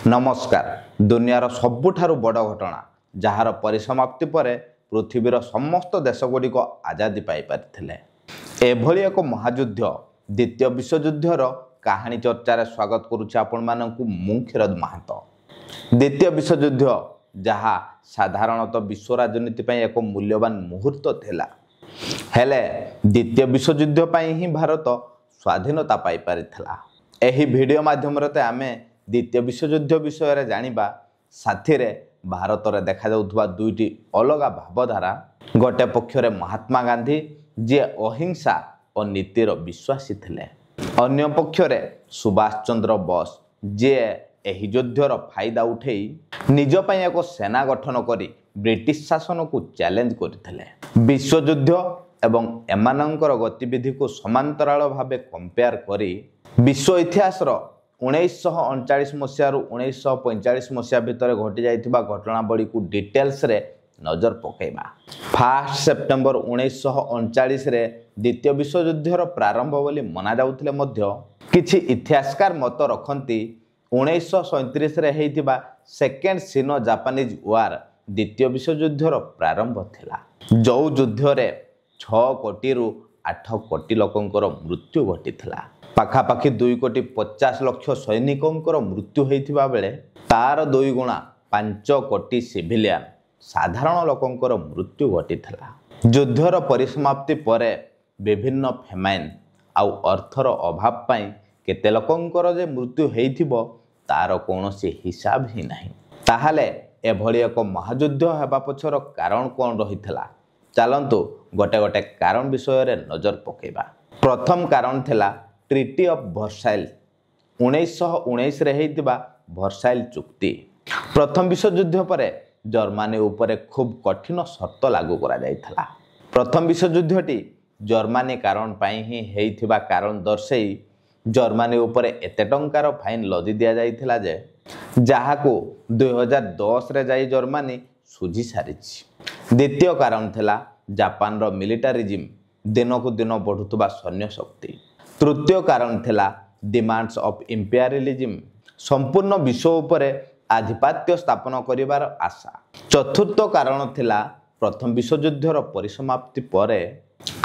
नमस्कार। दुनियार सबुठारु बड़ घटना जार परिसमाप्ति पर पृथ्वीर समस्त देशगुड़िक आजादी पाई पारिथिले। एभली एक महायुद्ध द्वितीय विश्वयुद्धर कहानी चर्चार स्वागत करुछि आपण मानकु मु क्षीरद महातो। द्वितीय विश्वयुद्ध जहाँ साधारणतः विश्व राजनीति पई एक मूल्यवान मुहूर्त थिला, हेले द्वितीय विश्वयुद्ध पई ही भारत स्वाधीनता पाई पारिथिला। एही वीडियो माध्यम रे आमे द्वितीय विश्वयुद्ध विषय जानिबा साथी रे भारत रे देखा जाउथबा दुईटी अलग भावधारा। गोटे पक्षरे महात्मा गांधी जे अहिंसा और नीतिर विश्वासी थिले, अन्य पक्षरे सुभाष चंद्र बोस जे एही युद्धर फायदा उठेई निज पई एक सेना गठन करी ब्रिटिश शासन को चैलेंज करथिले। विश्वयुद्ध एवं एमानंकर गतिविधि को समांतराल भावे कंपेयर करी विश्व इतिहास 1939 मसीह 1945 मसीहा भितर घटी जाइथिबा घटनावली को डिटेल्स रे नजर पकेबा। 1 सेप्टेम्बर 1939 रे द्वितीय विश्वयुद्धर प्रारंभ बोली मना जाउथिले मध्य किछि इतिहासकार मत रखंती 1937 रे हेइथिबा सेकेंड सिनो जापानीज वार द्वितीय विश्वयुद्धर प्रारंभ थिला, जो युद्ध रे 6 कोटी रु 8 कोटी लोकंकर मृत्यु घटिथिला। पाखापाखि 2,50,00,000 सैनिकों मृत्यु होता बेले तार 2 गुणा 5 कोटी सिविलियन साधारण लोकंकर मृत्यु घटिथिला। युद्धर परिसमाप्ति परे विभिन्न फेमाइन आउ अर्थर अभाव पाई केते लोकंकर जे मृत्यु होइथिबो तार कोनोसी हिसाब ही नहीं। ताहाले एभली एक महायुद्ध हेबा पछर कारण कोन रहिथिला, चलंतु गोटे गोटे कारण विषय रे नजर पकेबा। प्रथम कारण थिला ट्रिटी ऑफ वर्साइल 1919 रे हेइतिबा वर्साइल चुक्ति। प्रथम विश्वयुद्ध परे जर्मनी उपरे खूब कठिन शर्त लागू करा जाइथला। प्रथम विश्वयुद्धटी जर्मनी कारण पाई ही हेइतिबा कारण दर्शेई जर्मनी उपरे एते टंकार फाइन लदी दिया जाइथला जे जहाको 2010 रे जाई जर्मनी सुझी सारिछि। द्वितीय कारण थिला जापान रो मिलिटारिज्म दिनकु दिन बढ़ुतबा सैन्य शक्ति। तृतीय कारण थिला डिमांड्स ऑफ इंपेरियलिज्म, संपूर्ण विश्व उपरे आधिपत्य स्थापन करिवार आशा। चतुर्थ कारण थिला प्रथम विश्वयुद्धर परिसमाप्ति परे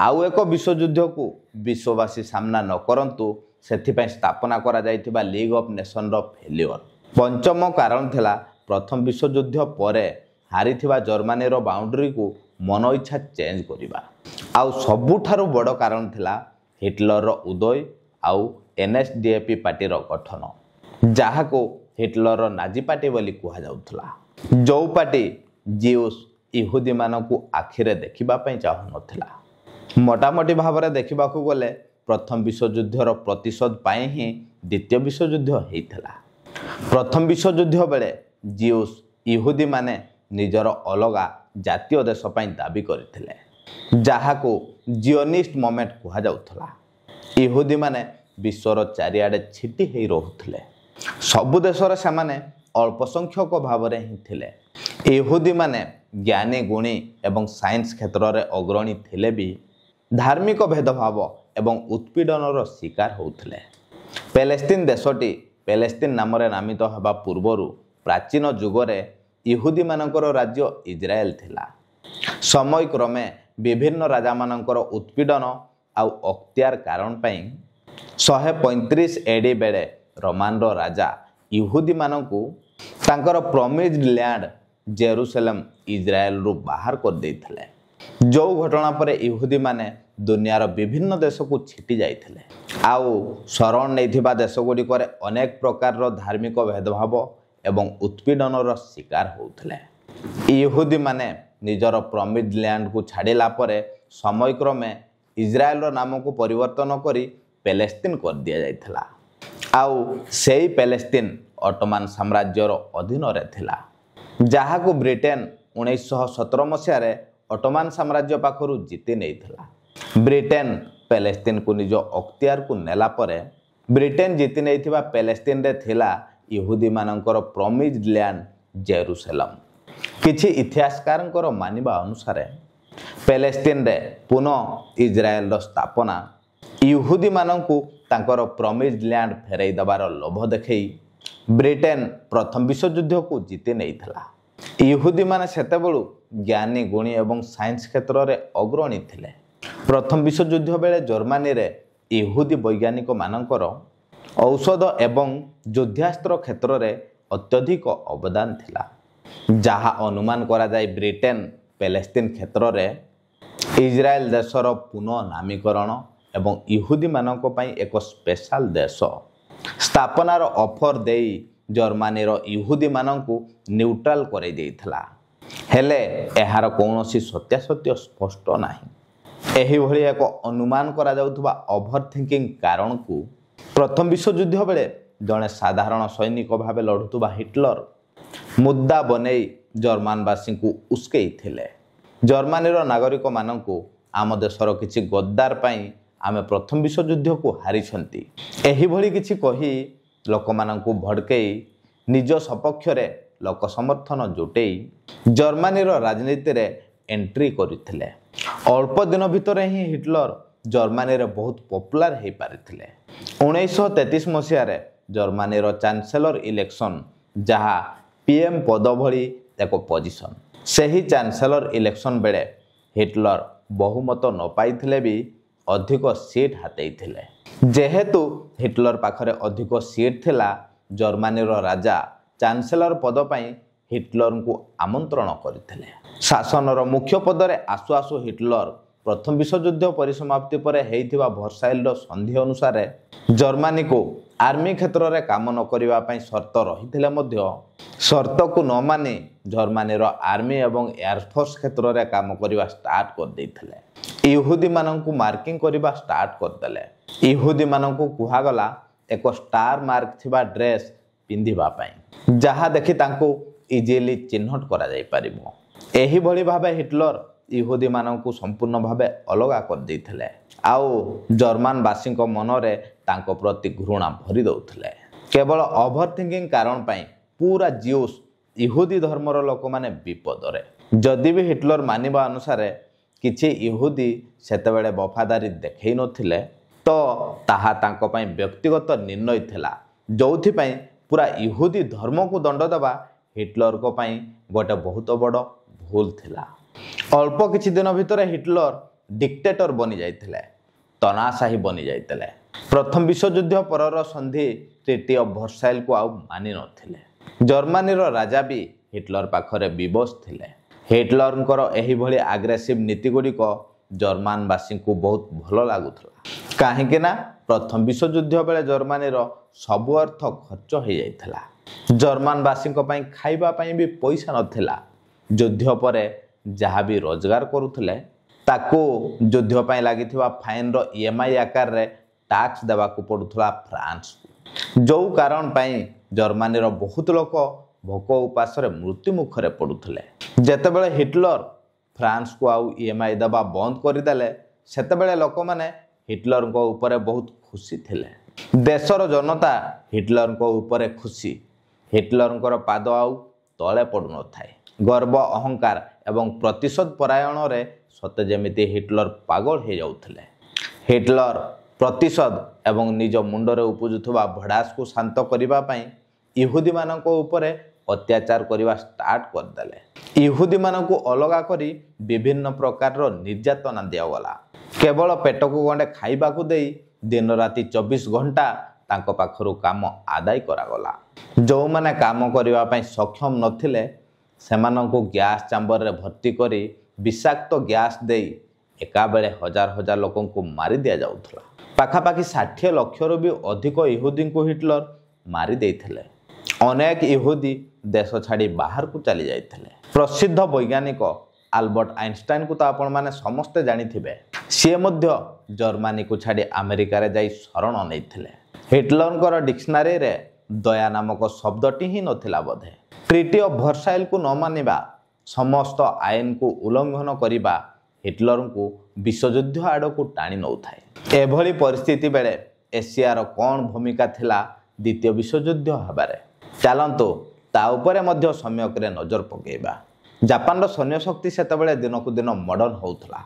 आउ एक विश्वयुद्ध को विश्ववासी सामना न करंतु सेथिपై स्थापना करा जाइथिबा लीग ऑफ नेशन रो फेलियर। पंचम कारण थिला प्रथम विश्वयुद्ध परे हारिथिबा जर्मनी रो बाउंड्री को मन इच्छा चेंज करिबा। आउ सबुठारु बड़ कारण थिला हिटलर रो उदय आउ एनएसडीएपी पार्टी रो गठन, जहाँ को हिटलर रो नाजी पार्टी बोली कहा जाउथला, जो पार्टी जिउस इहुदी मानकु आखिरे देखिबा पई चाहु नथिला। मोटामोटी भाव में देखा गले प्रथम विश्वयुद्धर प्रतिशोध पाई ही द्वितीय विश्वयुद्ध होता। प्रथम विश्वयुद्ध बेले जिउस इहुदी माने निजर अलगा जातीय देश पई दाबी करथिले, जहाँ को जियोनिस्ट मोमेंट कहा जाउथला। इहुदी माने विश्वर चारिआडे छिटी हेई रहुथिले, सबु देशर से माने अल्प संख्यक भाव रे ही थिले। इहुदी माने ज्ञानी गुणी एवं साइंस क्षेत्र रे अग्रणी थिले भी धार्मिक भेदभाव एवं उत्पीड़नर शिकार होउथिले। पैलेस्तीन देशटी पैलेस्तीन नाम रे नामित हेबा पूर्वरु प्राचीन युगरे इहुदी मानकर राज्य इजराएल थिला। समय क्रमे विभिन्न राजा मानकर उत्पीड़न आउ अख्तियार कारण पाई 135 एडी बेले रोमान रो राजा इहुदी मानकु तांकर प्रॉमिस्ड लैंड जेरूसलम इजराएल रु बाहर कर देइथिले, जो घटना पर इहुदी माने दुनियार विभिन्न देश को छिटी जाइथिले। आउ शरण नैथिबा देश गुडी करे अनेक प्रकार रो धार्मिक भेदभाव एवं उत्पीड़नर शिकार होउथिले। इहुदी माने निजर प्रॉमिस्ड लैंड को छाड़िला परे समय क्रमे इजराएल रो नाम को परिवर्तन करी पैलेस्तीन कर दिया जाइथिला। आउ सेही पैलेस्तीन ऑटोमान साम्राज्य रो अधीन रे थिला, जहाँ को ब्रिटेन 1917 मसीह रे ऑटोमान साम्राज्य पाखरु जीति नैथिला। ब्रिटेन पैलेस्तीन को निज अख्तियार को नेला परे ब्रिटेन जीति नैथिबा पैलेस्तीन रे थिला इहुदी मानकर प्रॉमिस्ड लैंड जेरूसलम। किछि इतिहासकारंकर मानिबा अनुसार पैलेस्तीन रे पुनः इजराएल रो स्थापना इहुदी मानंकु तांकर प्रॉमिस्ड लैंड फेरई दबार लोभ देखई ବ୍ରିଟେନ ପ୍ରଥମ ବିଶ୍ୱଯୁଦ୍ଧକୁ ଜିତି ନେଇଥିଲା। ଇହୁଦୀମାନେ ସେତେବେଳୁ ଜ୍ଞାନୀ ଗୁଣୀ ଏବଂ ସାଇନ୍ସ କ୍ଷେତ୍ରରେ ଅଗ୍ରଣୀ ଥିଲେ। ପ୍ରଥମ ବିଶ୍ୱଯୁଦ୍ଧ ବେଳେ ଜର୍ମାନୀରେ ଇହୁଦୀ ବୈଜ୍ଞାନିକମାନଙ୍କର ଔଷଧ ଏବଂ ଯୁଦ୍ଧାସ୍ତ୍ର କ୍ଷେତ୍ରରେ ଅତ୍ୟଧିକ ଅବଦାନ ଥିଲା, ଯାହା ଅନୁମାନ କରାଯାଏ ବ୍ରିଟେନ ପାଲେସ୍ତିନ କ୍ଷେତ୍ରରେ ଇସ୍ରାଏଲ ଦେଶର ପୁନଃନାମୀକରଣ ଏବଂ ଇହୁଦୀମାନଙ୍କ ପାଇଁ ଏକ ସ୍ପେଶାଲ ଦେଶ ସ୍ଥାପନାର ଅଫର ଦେଇ ଜର୍ମାନୀର ଇହୁଦୀମାନଙ୍କୁ ନ୍ୟୁଟ୍ରାଲ କରାଇଦେଇଥିଲା। ହେଲେ ଏହାର କୌଣସି ସତ୍ୟାସତ୍ୟ ସ୍ପଷ୍ଟ ନାହିଁ। ଏହିଭଳି ଏକ ଅନୁମାନ କରାଯାଉଥିବା ଓଭର ଥିଙ୍କିଂ କାରଣକୁ ପ୍ରଥମ ବିଶ୍ୱଯୁଦ୍ଧ ବେଳେ ଜଣେ ସାଧାରଣ ସୈନିକ ଭାବେ ଲଢ଼ୁଥିବା ହିଟଲର ମୁଦ୍ଦା ବନେଇ ଜର୍ମାନବାସୀଙ୍କୁ ଉସ୍କେଇଥିଲେ। ଜର୍ମାନୀର ନାଗରିକମାନଙ୍କୁ ଆମ ଦେଶର କିଛି ଗଦ୍ଦାର ପାଇଁ ଆମେ ପ୍ରଥମ ବିଶ୍ୱଯୁଦ୍ଧକୁ ହାରିଛନ୍ତି, ଏହିଭଳି କିଛି କହି ଲୋକମାନଙ୍କୁ ଭଡ଼କେଇ ନିଜ ସପକ୍ଷରେ ଲୋକ ସମର୍ଥନ ଜୁଟେଇ ଜର୍ମାନୀର ରାଜନୀତିରେ ଏଣ୍ଟ୍ରି କରିଥିଲେ। ଅଳ୍ପ ଦିନ ଭିତରେ ହିଁ ହିଟଲର ଜର୍ମାନୀରେ ବହୁତ ପପୁଲାର ହୋଇପାରିଥିଲେ। 1933 ମସିହାରେ ଜର୍ମାନୀର ଚାନ୍ସେଲର ଇଲେକ୍ସନ, ଯାହା PM ପଦ ଭଳି ଏକ ପୋଜିସନ, ସେହି ଚାନ୍ସେଲର ଇଲେକ୍ସନ ବେଳେ ହିଟଲର ବହୁମତ ନ ପାଇଥିଲେ ବି ଅଧିକ ସିଟ୍ ହାତେଇଥିଲେ। ଯେହେତୁ ହିଟଲର ପାଖରେ ଅଧିକ ସିଟ୍ ଥିଲା, ଜର୍ମାନୀର ରାଜା ଚାନ୍ସେଲର ପଦ ପାଇଁ ହିଟଲରଙ୍କୁ ଆମନ୍ତ୍ରଣ କରିଥିଲେ। ଶାସନର ମୁଖ୍ୟ ପଦରେ ଆସୁ ଆସୁ ହିଟଲର ପ୍ରଥମ ବିଶ୍ୱଯୁଦ୍ଧ ପରିସମାପ୍ତି ପରେ ହୋଇଥିବା ଭର୍ସାଇଲ୍ର ସନ୍ଧି ଅନୁସାରେ ଜର୍ମାନୀକୁ ଆର୍ମି କ୍ଷେତ୍ରରେ କାମ ନ କରିବା ପାଇଁ ସର୍ତ୍ତ ରହିଥିଲେ ମଧ୍ୟ ସର୍ତ୍ତକୁ ନ ମାନି ଜର୍ମାନୀର ଆର୍ମି ଏବଂ ଏୟାରଫୋର୍ସ କ୍ଷେତ୍ରରେ କାମ କରିବା ଷ୍ଟାର୍ଟ କରିଦେଇଥିଲେ। ଇହୁଦୀମାନଙ୍କୁ ମାର୍କିଂ କରିବା ଷ୍ଟାର୍ଟ କରିଦେଲେ। ଇହୁଦୀମାନଙ୍କୁ କୁହାଗଲା ଏକ ଷ୍ଟାର ମାର୍କ ଥିବା ଡ୍ରେସ୍ ପିନ୍ଧିବା ପାଇଁ, ଯାହା ଦେଖି ତାଙ୍କୁ ଇଜିଲି ଚିହ୍ନଟ କରାଯାଇପାରିବ। ଏହିଭଳି ଭାବେ ହିଟଲର ଇହୁଦୀମାନଙ୍କୁ ସମ୍ପୂର୍ଣ୍ଣ ଭାବେ ଅଲଗା କରିଦେଇଥିଲେ ଆଉ ଜର୍ମାନବାସୀଙ୍କ ମନରେ ତାଙ୍କ ପ୍ରତି ଘୃଣା ଭରି ଦେଉଥିଲେ। କେବଳ ଓଭର ଥିଙ୍କିଂ କାରଣ ପାଇଁ ପୁରା ଜିଉସ୍ ଇହୁଦୀ ଧର୍ମର ଲୋକମାନେ ବିପଦରେ। ଯଦି ବି ହିଟଲର ମାନିବା ଅନୁସାରେ କିଛି ଇହୁଦୀ ସେତେବେଳେ ବଫାଦାରୀ ଦେଖାଇ ନଥିଲେ, ତ ତାହା ତାଙ୍କ ପାଇଁ ବ୍ୟକ୍ତିଗତ ନିର୍ଣ୍ଣୟ ଥିଲା, ଯେଉଁଥିପାଇଁ ପୁରା ଇହୁଦୀ ଧର୍ମକୁ ଦଣ୍ଡ ଦେବା ହିଟଲରଙ୍କ ପାଇଁ ଗୋଟେ ବହୁତ ବଡ଼ ଭୁଲ ଥିଲା। ଅଳ୍ପ କିଛି ଦିନ ଭିତରେ ହିଟଲର ଡିକ୍ଟେଟର ବନିଯାଇଥିଲେ, ତନାଶାହୀ ବନିଯାଇଥିଲେ। ପ୍ରଥମ ବିଶ୍ୱଯୁଦ୍ଧ ପରର ସନ୍ଧି ଟ୍ରିଟି ଅଫ୍ ଭର୍ସାଇଲ୍କୁ ଆଉ ମାନିନଥିଲେ। ଜର୍ମାନୀର ରାଜା ବି ହିଟଲର ପାଖରେ ବିବଶ ଥିଲେ। ହିଟଲରଙ୍କର ଏହିଭଳି ଆଗ୍ରେସିଭ୍ ନୀତିଗୁଡ଼ିକ ଜର୍ମାନବାସୀଙ୍କୁ ବହୁତ ଭଲ ଲାଗୁଥିଲା, କାହିଁକି ନା ପ୍ରଥମ ବିଶ୍ୱଯୁଦ୍ଧ ବେଳେ ଜର୍ମାନୀର ସବୁ ଅର୍ଥ ଖର୍ଚ୍ଚ ହୋଇଯାଇଥିଲା। ଜର୍ମାନବାସୀଙ୍କ ପାଇଁ ଖାଇବା ପାଇଁ ବି ପଇସା ନଥିଲା। ଯୁଦ୍ଧ ପରେ ଯାହା ବି ରୋଜଗାର କରୁଥିଲେ, ତାକୁ ଯୁଦ୍ଧ ପାଇଁ ଲାଗିଥିବା ଫାଇନ୍ର EMI ଆକାରରେ ଟାକ୍ସ ଦେବାକୁ ପଡ଼ୁଥିଲା ଫ୍ରାନ୍ସକୁ, ଯେଉଁ କାରଣ ପାଇଁ ଜର୍ମାନୀର ବହୁତ ଲୋକ ଭୋକ ଉପାସରେ ମୃତ୍ୟୁ ମୁଖରେ ପଡ଼ୁଥିଲେ। ଯେତେବେଳେ ହିଟଲର ଫ୍ରାନ୍ସକୁ ଆଉ EMI ଦେବା ବନ୍ଦ କରିଦେଲେ, ସେତେବେଳେ ଲୋକମାନେ ହିଟଲରଙ୍କ ଉପରେ ବହୁତ ଖୁସି ଥିଲେ। ଦେଶର ଜନତା ହିଟଲରଙ୍କ ଉପରେ ଖୁସି। ହିଟଲରଙ୍କର ପାଦ ଆଉ ତଳେ ପଡ଼ୁନଥାଏ। ଗର୍ବ, ଅହଙ୍କାର ଏବଂ ପ୍ରତିଶୋଧ ପରାୟଣରେ ସତେ ଯେମିତି ହିଟଲର ପାଗଳ ହୋଇଯାଉଥିଲେ। ହିଟଲର ପ୍ରତିଶୋଧ ଏବଂ ନିଜ ମୁଣ୍ଡରେ ଉପୁଜୁଥିବା ଭଡ଼ାସକୁ ଶାନ୍ତ କରିବା ପାଇଁ ଇହୁଦୀମାନଙ୍କ ଉପରେ ଅତ୍ୟାଚାର କରିବା ଷ୍ଟାର୍ଟ କରିଦେଲେ। ଇହୁଦୀମାନଙ୍କୁ ଅଲଗା କରି ବିଭିନ୍ନ ପ୍ରକାରର ନିର୍ଯାତନା ଦିଆଗଲା। କେବଳ ପେଟକୁ ଗଣ୍ଡେ ଖାଇବାକୁ ଦେଇ ଦିନରାତି 24 ଘଣ୍ଟା ତାଙ୍କ ପାଖରୁ କାମ ଆଦାୟ କରାଗଲା। ଯେଉଁମାନେ କାମ କରିବା ପାଇଁ ସକ୍ଷମ ନଥିଲେ, ସେମାନଙ୍କୁ ଗ୍ୟାସ୍ ଚାମ୍ବରରେ ଭର୍ତ୍ତି କରି ବିଷାକ୍ତ ଗ୍ୟାସ୍ ଦେଇ ଏକାବେଳେ ହଜାର ହଜାର ଲୋକଙ୍କୁ ମାରି ଦିଆଯାଉଥିଲା। ପାଖାପାଖି 60 ଲକ୍ଷରୁ ବି ଅଧିକ ଇହୁଦୀଙ୍କୁ ହିଟଲର ମାରି ଦେଇଥିଲେ। ଅନେକ ଇହୁଦୀ ଦେଶ ଛାଡ଼ି ବାହାରକୁ ଚାଲି ଯାଇଥିଲେ। ପ୍ରସିଦ୍ଧ ବୈଜ୍ଞାନିକ ଆଲବର୍ଟ ଆଇନଷ୍ଟାଇନଙ୍କୁ ତ ଆପଣମାନେ ସମସ୍ତେ ଜାଣିଥିବେ। ସିଏ ମଧ୍ୟ ଜର୍ମାନୀକୁ ଛାଡ଼ି ଆମେରିକାରେ ଯାଇ ଶରଣ ନେଇଥିଲେ। ହିଟଲରଙ୍କର ଡିକ୍ସନାରୀରେ ଦୟା ନାମକ ଶବ୍ଦଟି ହିଁ ନଥିଲା ବୋଧେ। ଟ୍ରିଟି ଅଫ୍ ଭର୍ସାଇଲ୍କୁ ନ ମାନିବା, ସମସ୍ତ ଆଇନକୁ ଉଲ୍ଲଂଘନ କରିବା ହିଟଲରଙ୍କୁ ବିଶ୍ୱଯୁଦ୍ଧ ଆଡ଼କୁ ଟାଣି ନେଉଥାଏ। ଏଭଳି ପରିସ୍ଥିତି ବେଳେ ଏସିଆର କ'ଣ ଭୂମିକା ଥିଲା ଦ୍ୱିତୀୟ ବିଶ୍ୱଯୁଦ୍ଧ ହେବାରେ? ଚାଲନ୍ତୁ ତା ଉପରେ ମଧ୍ୟ ସମ୍ୟକରେ ନଜର ପକାଇବା। ଜାପାନର ସୈନ୍ୟ ଶକ୍ତି ସେତେବେଳେ ଦିନକୁ ଦିନ ମଡର୍ଣ୍ଣ ହେଉଥିଲା।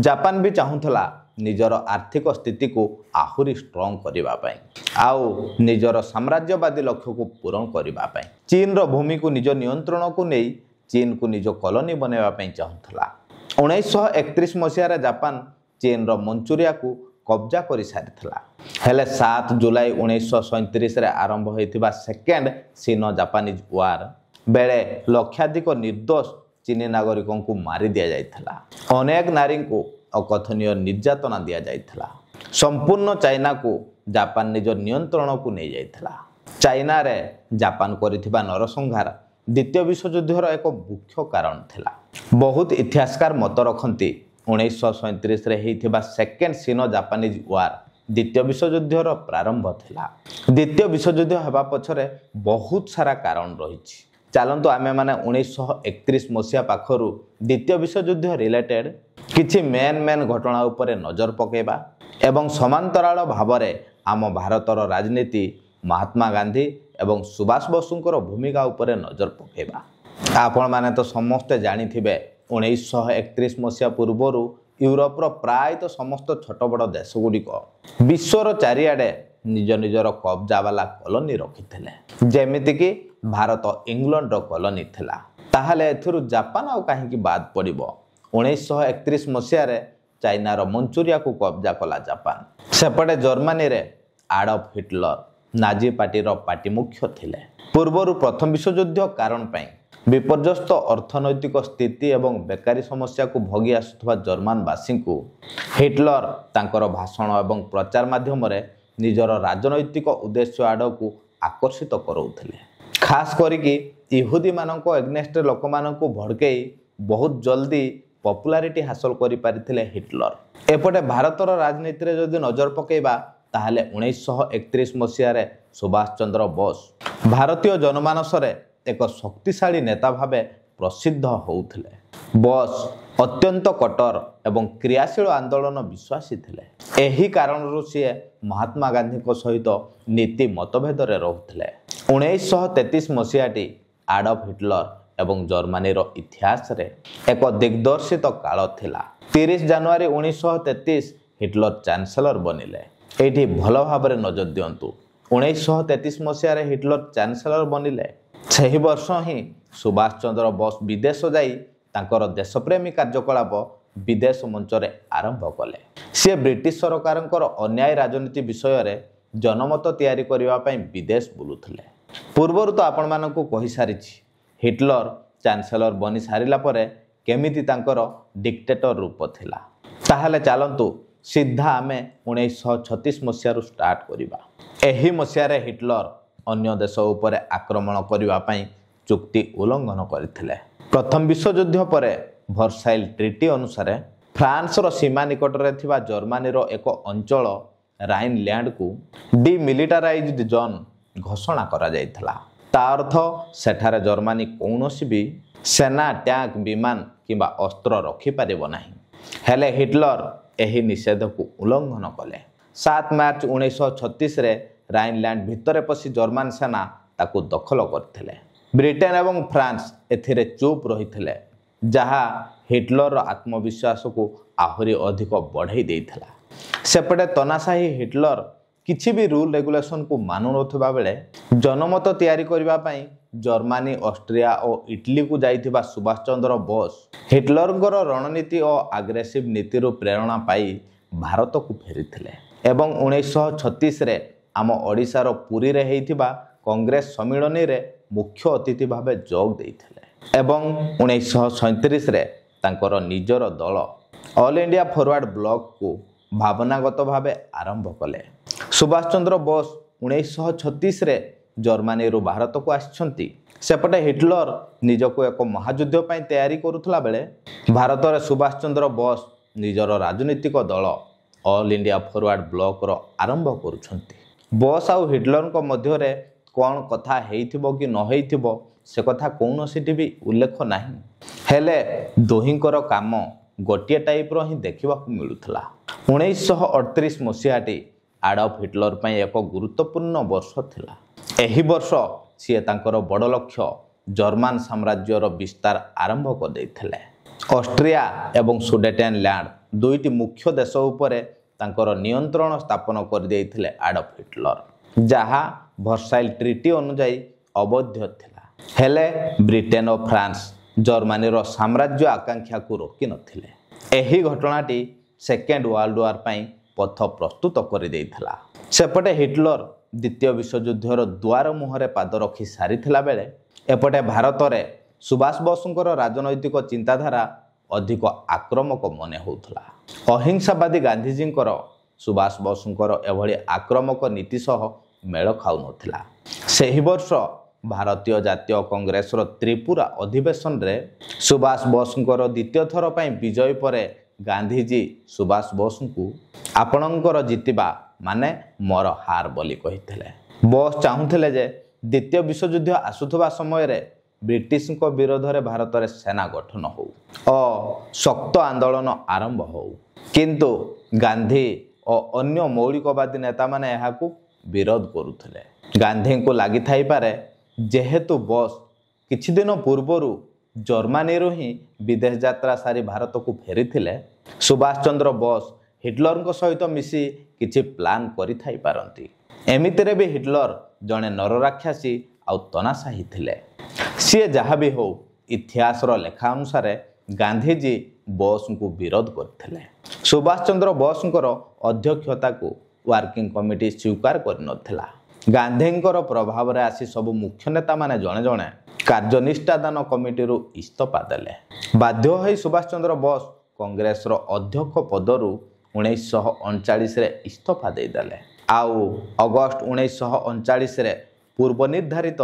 ଜାପାନ ବି ଚାହୁଁଥିଲା ନିଜର ଆର୍ଥିକ ସ୍ଥିତିକୁ ଆହୁରି ଷ୍ଟ୍ରଙ୍ଗ କରିବା ପାଇଁ ଆଉ ନିଜର ସାମ୍ରାଜ୍ୟବାଦୀ ଲକ୍ଷ୍ୟକୁ ପୂରଣ କରିବା ପାଇଁ ଚୀନର ଭୂମିକୁ ନିଜ ନିୟନ୍ତ୍ରଣକୁ ନେଇ ଚୀନକୁ ନିଜ କଲୋନୀ ବନାଇବା ପାଇଁ ଚାହୁଁଥିଲା। 1931 ମସିହାରେ ଜାପାନ ଚୀନର ମଞ୍ଚୁରିଆକୁ କବ୍ଜା କରିସାରିଥିଲା। ହେଲେ 7 ଜୁଲାଇ 1937ରେ ଆରମ୍ଭ ହୋଇଥିବା ସେକେଣ୍ଡ ସିନୋ ଜାପାନିଜ୍ ୱାର ବେଳେ ଲକ୍ଷାଧିକ ନିର୍ଦ୍ଦୋଷ ଚୀନୀ ନାଗରିକଙ୍କୁ ମାରି ଦିଆଯାଇଥିଲା। ଅନେକ ନାରୀଙ୍କୁ ଅକଥନୀୟ ନିର୍ଯାତନା ଦିଆଯାଇଥିଲା। ସମ୍ପୂର୍ଣ୍ଣ ଚାଇନାକୁ ଜାପାନ ନିଜ ନିୟନ୍ତ୍ରଣକୁ ନେଇଯାଇଥିଲା। ଚାଇନାରେ ଜାପାନ କରିଥିବା ନରସଂହାର ଦ୍ୱିତୀୟ ବିଶ୍ୱଯୁଦ୍ଧର ଏକ ମୁଖ୍ୟ କାରଣ ଥିଲା। ବହୁତ ଇତିହାସକାର ମତ ରଖନ୍ତି 1937ରେ ହୋଇଥିବା ସେକେଣ୍ଡ ସିନୋ ଜାପାନିଜ୍ ୱାର ଦ୍ୱିତୀୟ ବିଶ୍ୱଯୁଦ୍ଧର ପ୍ରାରମ୍ଭ ଥିଲା। ଦ୍ୱିତୀୟ ବିଶ୍ୱଯୁଦ୍ଧ ହେବା ପଛରେ ବହୁତ ସାରା କାରଣ ରହିଛି। ଚାଲନ୍ତୁ ଆମେମାନେ 1931 ମସିହା ପାଖରୁ ଦ୍ୱିତୀୟ ବିଶ୍ୱଯୁଦ୍ଧ ରିଲେଟେଡ୍ କିଛି ମେନ୍ ଘଟଣା ଉପରେ ନଜର ପକାଇବା ଏବଂ ସମାନ୍ତରାଳ ଭାବରେ ଆମ ଭାରତର ରାଜନୀତି ମହାତ୍ମା ଗାନ୍ଧୀ ଏବଂ ସୁଭାଷ ବୋଷଙ୍କର ଭୂମିକା ଉପରେ ନଜର ପକାଇବା। ଆପଣମାନେ ତ ସମସ୍ତେ ଜାଣିଥିବେ 1931 ମସିହା ପୂର୍ବରୁ ୟୁରୋପର ପ୍ରାୟତଃ ସମସ୍ତ ଛୋଟ ବଡ଼ ଦେଶଗୁଡ଼ିକ ବିଶ୍ୱର ଚାରିଆଡ଼େ ନିଜ ନିଜର କବ୍ଜା ବାଲା କଲୋନୀ ରଖିଥିଲେ। ଯେମିତିକି ଭାରତ ଇଂଲଣ୍ଡର କଲୋନୀ ଥିଲା। ତାହେଲେ ଏଥିରୁ ଜାପାନ ଆଉ କାହିଁକି ବାଦ୍ ପଡ଼ିବ? 1931 ମସିହାରେ ଚାଇନାର ମଞ୍ଚୁରିଆକୁ କବ୍ଜା କଲା ଜାପାନ। ସେପଟେ ଜର୍ମାନୀରେ ଆଡଲ୍ଫ ହିଟଲର ନାଜି ପାର୍ଟିର ପାର୍ଟି ମୁଖ୍ୟ ଥିଲେ। ପୂର୍ବରୁ ପ୍ରଥମ ବିଶ୍ୱଯୁଦ୍ଧ କାରଣ ପାଇଁ ବିପର୍ଯ୍ୟସ୍ତ ଅର୍ଥନୈତିକ ସ୍ଥିତି ଏବଂ ବେକାରୀ ସମସ୍ୟାକୁ ଭୋଗି ଆସୁଥିବା ଜର୍ମାନବାସୀଙ୍କୁ ହିଟଲର ତାଙ୍କର ଭାଷଣ ଏବଂ ପ୍ରଚାର ମାଧ୍ୟମରେ ନିଜର ରାଜନୈତିକ ଉଦ୍ଦେଶ୍ୟ ଆଡ଼କୁ ଆକର୍ଷିତ କରାଉଥିଲେ। ଖାସ୍ କରିକି ଇହୁଦୀମାନଙ୍କ ଏଗନେଷ୍ଟରେ ଲୋକମାନଙ୍କୁ ଭଡ଼କେଇ ବହୁତ ଜଲ୍ଦି ପପୁଲାରିଟି ହାସଲ କରିପାରିଥିଲେ ହିଟଲର। ଏପଟେ ଭାରତର ରାଜନୀତିରେ ଯଦି ନଜର ପକାଇବା ତାହେଲେ 1931 ମସିହାରେ ସୁଭାଷ ଚନ୍ଦ୍ର ବୋଷ ଭାରତୀୟ ଜନମାନସରେ ଏକ ଶକ୍ତିଶାଳୀ ନେତା ଭାବେ ପ୍ରସିଦ୍ଧ ହେଉଥିଲେ। ବୋଷ ଅତ୍ୟନ୍ତ କଠୋର ଏବଂ କ୍ରିୟାଶୀଳ ଆନ୍ଦୋଳନ ବିଶ୍ୱାସୀ ଥିଲେ। ଏହି କାରଣରୁ ସିଏ ମହାତ୍ମା ଗାନ୍ଧୀଙ୍କ ସହିତ ନୀତି ମତଭେଦରେ ରହୁଥିଲେ। 1933 ମସିହାଟି ଆଡଲ୍ଫ ହିଟଲର ଏବଂ ଜର୍ମାନୀର ଇତିହାସରେ ଏକ ଦିଗ୍ଦର୍ଶିତ କାଳ ଥିଲା। 30 ଜାନୁଆରୀ 1933 ହିଟଲର ଚାନ୍ସେଲର ବନିଲେ। ଏଇଠି ଭଲ ଭାବରେ ନଜର ଦିଅନ୍ତୁ। 1933 ମସିହାରେ ହିଟଲର ଚାନ୍ସେଲର ବନିଲେ। ସେହି ବର୍ଷ ହିଁ ସୁଭାଷ ଚନ୍ଦ୍ର ବୋଷ ବିଦେଶ ଯାଇ ତାଙ୍କର ଦେଶପ୍ରେମୀ କାର୍ଯ୍ୟକଳାପ ବିଦେଶ ମଞ୍ଚରେ ଆରମ୍ଭ କଲେ। ସିଏ ବ୍ରିଟିଶ ସରକାରଙ୍କର ଅନ୍ୟାୟ ରାଜନୀତି ବିଷୟରେ ଜନମତ ତିଆରି କରିବା ପାଇଁ ବିଦେଶ ବୁଲୁଥିଲେ। ପୂର୍ବରୁ ତ ଆପଣମାନଙ୍କୁ କହିସାରିଛି ହିଟଲର ଚାନ୍ସେଲର ବନି ସାରିଲା ପରେ କେମିତି ତାଙ୍କର ଡିକ୍ଟେଟର ରୂପ ଥିଲା। ତାହେଲେ ଚାଲନ୍ତୁ ସିଧା ଆମେ 1936 ମସିହାରୁ ଷ୍ଟାର୍ଟ କରିବା। ଏହି ମସିହାରେ ହିଟଲର ଅନ୍ୟ ଦେଶ ଉପରେ ଆକ୍ରମଣ କରିବା ପାଇଁ ଚୁକ୍ତି ଉଲ୍ଲଂଘନ କରିଥିଲେ। ପ୍ରଥମ ବିଶ୍ୱଯୁଦ୍ଧ ପରେ ଭର୍ସାଇଲ୍ ଟ୍ରିଟି ଅନୁସାରେ ଫ୍ରାନ୍ସର ସୀମା ନିକଟରେ ଥିବା ଜର୍ମାନୀର ଏକ ଅଞ୍ଚଳ ରାଇନଲ୍ୟାଣ୍ଡକୁ ଡିମିଲିଟାରାଇଜ୍ଡ ଜୋନ୍ ଘୋଷଣା କରାଯାଇଥିଲା। ତା ଅର୍ଥ ସେଠାରେ ଜର୍ମାନୀ କୌଣସି ବି ସେନା, ଟ୍ୟାଙ୍କ, ବିମାନ କିମ୍ବା ଅସ୍ତ୍ର ରଖିପାରିବ ନାହିଁ। ହେଲେ ହିଟଲର ଏହି ନିଷେଧକୁ ଉଲ୍ଲଂଘନ କଲେ। 7 ମାର୍ଚ୍ଚ 1936ରେ ରାଇନଲ୍ୟାଣ୍ଡ ଭିତରେ ପଶି ଜର୍ମାନ ସେନା ତାକୁ ଦଖଲ କରିଥିଲେ। ବ୍ରିଟେନ ଏବଂ ଫ୍ରାନ୍ସ ଏଥିରେ ଚୁପ୍ ରହିଥିଲେ, ଯାହା ହିଟଲରର ଆତ୍ମବିଶ୍ୱାସକୁ ଆହୁରି ଅଧିକ ବଢ଼ାଇ ଦେଇଥିଲା। ସେପଟେ ତନାଶାହୀ ହିଟଲର କିଛି ବି ରୁଲ୍ ରେଗୁଲେସନକୁ ମାନୁନଥିବା ବେଳେ ଜନମତ ତିଆରି କରିବା ପାଇଁ ଜର୍ମାନୀ, ଅଷ୍ଟ୍ରିଆ ଓ ଇଟାଲୀକୁ ଯାଇଥିବା ସୁଭାଷ ଚନ୍ଦ୍ର ବୋଷ ହିଟଲରଙ୍କର ରଣନୀତି ଓ ଆଗ୍ରେସିଭ୍ ନୀତିରୁ ପ୍ରେରଣା ପାଇ ଭାରତକୁ ଫେରିଥିଲେ ଏବଂ 1936ରେ ଆମ ଓଡ଼ିଶାର ପୁରୀରେ ହୋଇଥିବା କଂଗ୍ରେସ ସମ୍ମିଳନୀରେ ମୁଖ୍ୟ ଅତିଥି ଭାବେ ଯୋଗ ଦେଇଥିଲେ ଏବଂ 1937ରେ ତାଙ୍କର ନିଜର ଦଳ ଅଲ୍ ଇଣ୍ଡିଆ ଫରୱାର୍ଡ ବ୍ଲକକୁ ଭାବନାଗତ ଭାବେ ଆରମ୍ଭ କଲେ। ସୁଭାଷ ଚନ୍ଦ୍ର ବୋଷ 1936ରେ ଜର୍ମାନୀରୁ ଭାରତକୁ ଆସିଛନ୍ତି। ସେପଟେ ହିଟଲର ନିଜକୁ ଏକ ମହାଯୁଦ୍ଧ ପାଇଁ ତିଆରି କରୁଥିଲା ବେଳେ ଭାରତରେ ସୁଭାଷ ଚନ୍ଦ୍ର ବୋଷ ନିଜର ରାଜନୈତିକ ଦଳ ଅଲ୍ ଇଣ୍ଡିଆ ଫରୱାର୍ଡ ବ୍ଲକର ଆରମ୍ଭ କରୁଛନ୍ତି। ବୋଷ ଆଉ ହିଟଲରଙ୍କ ମଧ୍ୟରେ କ'ଣ କଥା ହେଇଥିବ କି ନ ହେଇଥିବ ସେ କଥା କୌଣସିଟି ବି ଉଲ୍ଲେଖ ନାହିଁ। ହେଲେ ଦୁହିଁଙ୍କର କାମ ଗୋଟିଏ ଟାଇପ୍ର ହିଁ ଦେଖିବାକୁ ମିଳୁଥିଲା। 1938 ମସିହାଟି ଆଡଲ୍ଫ ହିଟଲର ପାଇଁ ଏକ ଗୁରୁତ୍ୱପୂର୍ଣ୍ଣ ବର୍ଷ ଥିଲା। ଏହି ବର୍ଷ ସିଏ ତାଙ୍କର ବଡ଼ ଲକ୍ଷ୍ୟ ଜର୍ମାନ ସାମ୍ରାଜ୍ୟର ବିସ୍ତାର ଆରମ୍ଭ କରିଦେଇଥିଲେ। ଅଷ୍ଟ୍ରିଆ ଏବଂ ସୁଡେଟେନଲ୍ୟାଣ୍ଡ ଦୁଇଟି ମୁଖ୍ୟ ଦେଶ ଉପରେ ତାଙ୍କର ନିୟନ୍ତ୍ରଣ ସ୍ଥାପନ କରିଦେଇଥିଲେ ଆଡଲ୍ଫ ହିଟଲର, ଯାହା ଭର୍ସାଇଲ୍ ଟ୍ରିଟି ଅନୁଯାୟୀ ଅବୈଧ ଥିଲା। ହେଲେ ବ୍ରିଟେନ ଓ ଫ୍ରାନ୍ସ ଜର୍ମାନୀର ସାମ୍ରାଜ୍ୟ ଆକାଂକ୍ଷାକୁ ରୋକିନଥିଲେ। ଏହି ଘଟଣାଟି ସେକେଣ୍ଡ ୱାର୍ଲଡ ୱାର୍ ପାଇଁ ପଥ ପ୍ରସ୍ତୁତ କରିଦେଇଥିଲା। ସେପଟେ ହିଟଲର ଦ୍ୱିତୀୟ ବିଶ୍ୱଯୁଦ୍ଧର ଦୁଆର ମୁହଁରେ ପାଦ ରଖି ସାରିଥିଲା ବେଳେ ଏପଟେ ଭାରତରେ ସୁଭାଷ ବୋଷଙ୍କର ରାଜନୈତିକ ଚିନ୍ତାଧାରା ଅଧିକ ଆକ୍ରମକ ମନେ ହେଉଥିଲା। ଅହିଂସାବାଦୀ ଗାନ୍ଧିଜୀଙ୍କର ସୁଭାଷ ବୋଷଙ୍କର ଏଭଳି ଆକ୍ରମକ ନୀତି ସହ ମେଳ ଖାଉନଥିଲା। ସେହି ବର୍ଷ ଭାରତୀୟ ଜାତୀୟ କଂଗ୍ରେସର ତ୍ରିପୁରା ଅଧିବେଶନରେ ସୁଭାଷ ବୋଷଙ୍କର ଦ୍ୱିତୀୟ ଥର ପାଇଁ ବିଜୟ ପରେ ଗାନ୍ଧିଜୀ ସୁଭାଷ ବୋଷଙ୍କୁ ଆପଣଙ୍କର ଜିତିବା ମାନେ ମୋର ହାର ବୋଲି କହିଥିଲେ। ବୋଷ ଚାହୁଁଥିଲେ ଯେ ଦ୍ୱିତୀୟ ବିଶ୍ୱଯୁଦ୍ଧ ଆସୁଥିବା ସମୟରେ ବ୍ରିଟିଶଙ୍କ ବିରୋଧରେ ଭାରତରେ ସେନା ଗଠନ ହେଉ ଓ ଶକ୍ତ ଆନ୍ଦୋଳନ ଆରମ୍ଭ ହେଉ, କିନ୍ତୁ ଗାନ୍ଧୀ ଓ ଅନ୍ୟ ମୌଳିକବାଦୀ ନେତାମାନେ ଏହାକୁ ବିରୋଧ କରୁଥିଲେ। ଗାନ୍ଧୀଙ୍କୁ ଲାଗିଥାଇପାରେ ଯେହେତୁ ବୋଷ କିଛି ଦିନ ପୂର୍ବରୁ ଜର୍ମାନୀରୁ ହିଁ ବିଦେଶ ଯାତ୍ରା ସାରି ଭାରତକୁ ଫେରିଥିଲେ, ସୁଭାଷ ଚନ୍ଦ୍ର ବୋଷ ହିଟଲରଙ୍କ ସହିତ ମିଶି କିଛି ପ୍ଲାନ୍ କରିଥାଇପାରନ୍ତି। ଏମିତିରେ ବି ହିଟଲର ଜଣେ ନରରାକ୍ଷାସୀ ଆଉ ତନାଶାହୀ ଥିଲେ। ସିଏ ଯାହା ବି ହେଉ, ଇତିହାସର ଲେଖା ଅନୁସାରେ ଗାନ୍ଧିଜୀ ବୋଷଙ୍କୁ ବିରୋଧ କରିଥିଲେ। ସୁଭାଷ ଚନ୍ଦ୍ର ବୋଷଙ୍କର ଅଧ୍ୟକ୍ଷତାକୁ ୱାର୍କିଂ କମିଟି ସ୍ୱୀକାର କରିନଥିଲା। ଗାନ୍ଧୀଙ୍କର ପ୍ରଭାବରେ ଆସି ସବୁ ମୁଖ୍ୟ ନେତାମାନେ ଜଣେ ଜଣେ କାର୍ଯ୍ୟନିଷ୍ଠାଦାନ କମିଟିରୁ ଇସ୍ତଫା ଦେଲେ। ବାଧ୍ୟ ହୋଇ ସୁଭାଷ ଚନ୍ଦ୍ର ବୋଷ କଂଗ୍ରେସର ଅଧ୍ୟକ୍ଷ ପଦରୁ 1939ରେ ଇସ୍ତଫା ଦେଇଦେଲେ। ଆଉ ଅଗଷ୍ଟ 1939ରେ ପୂର୍ବ ନିର୍ଦ୍ଧାରିତ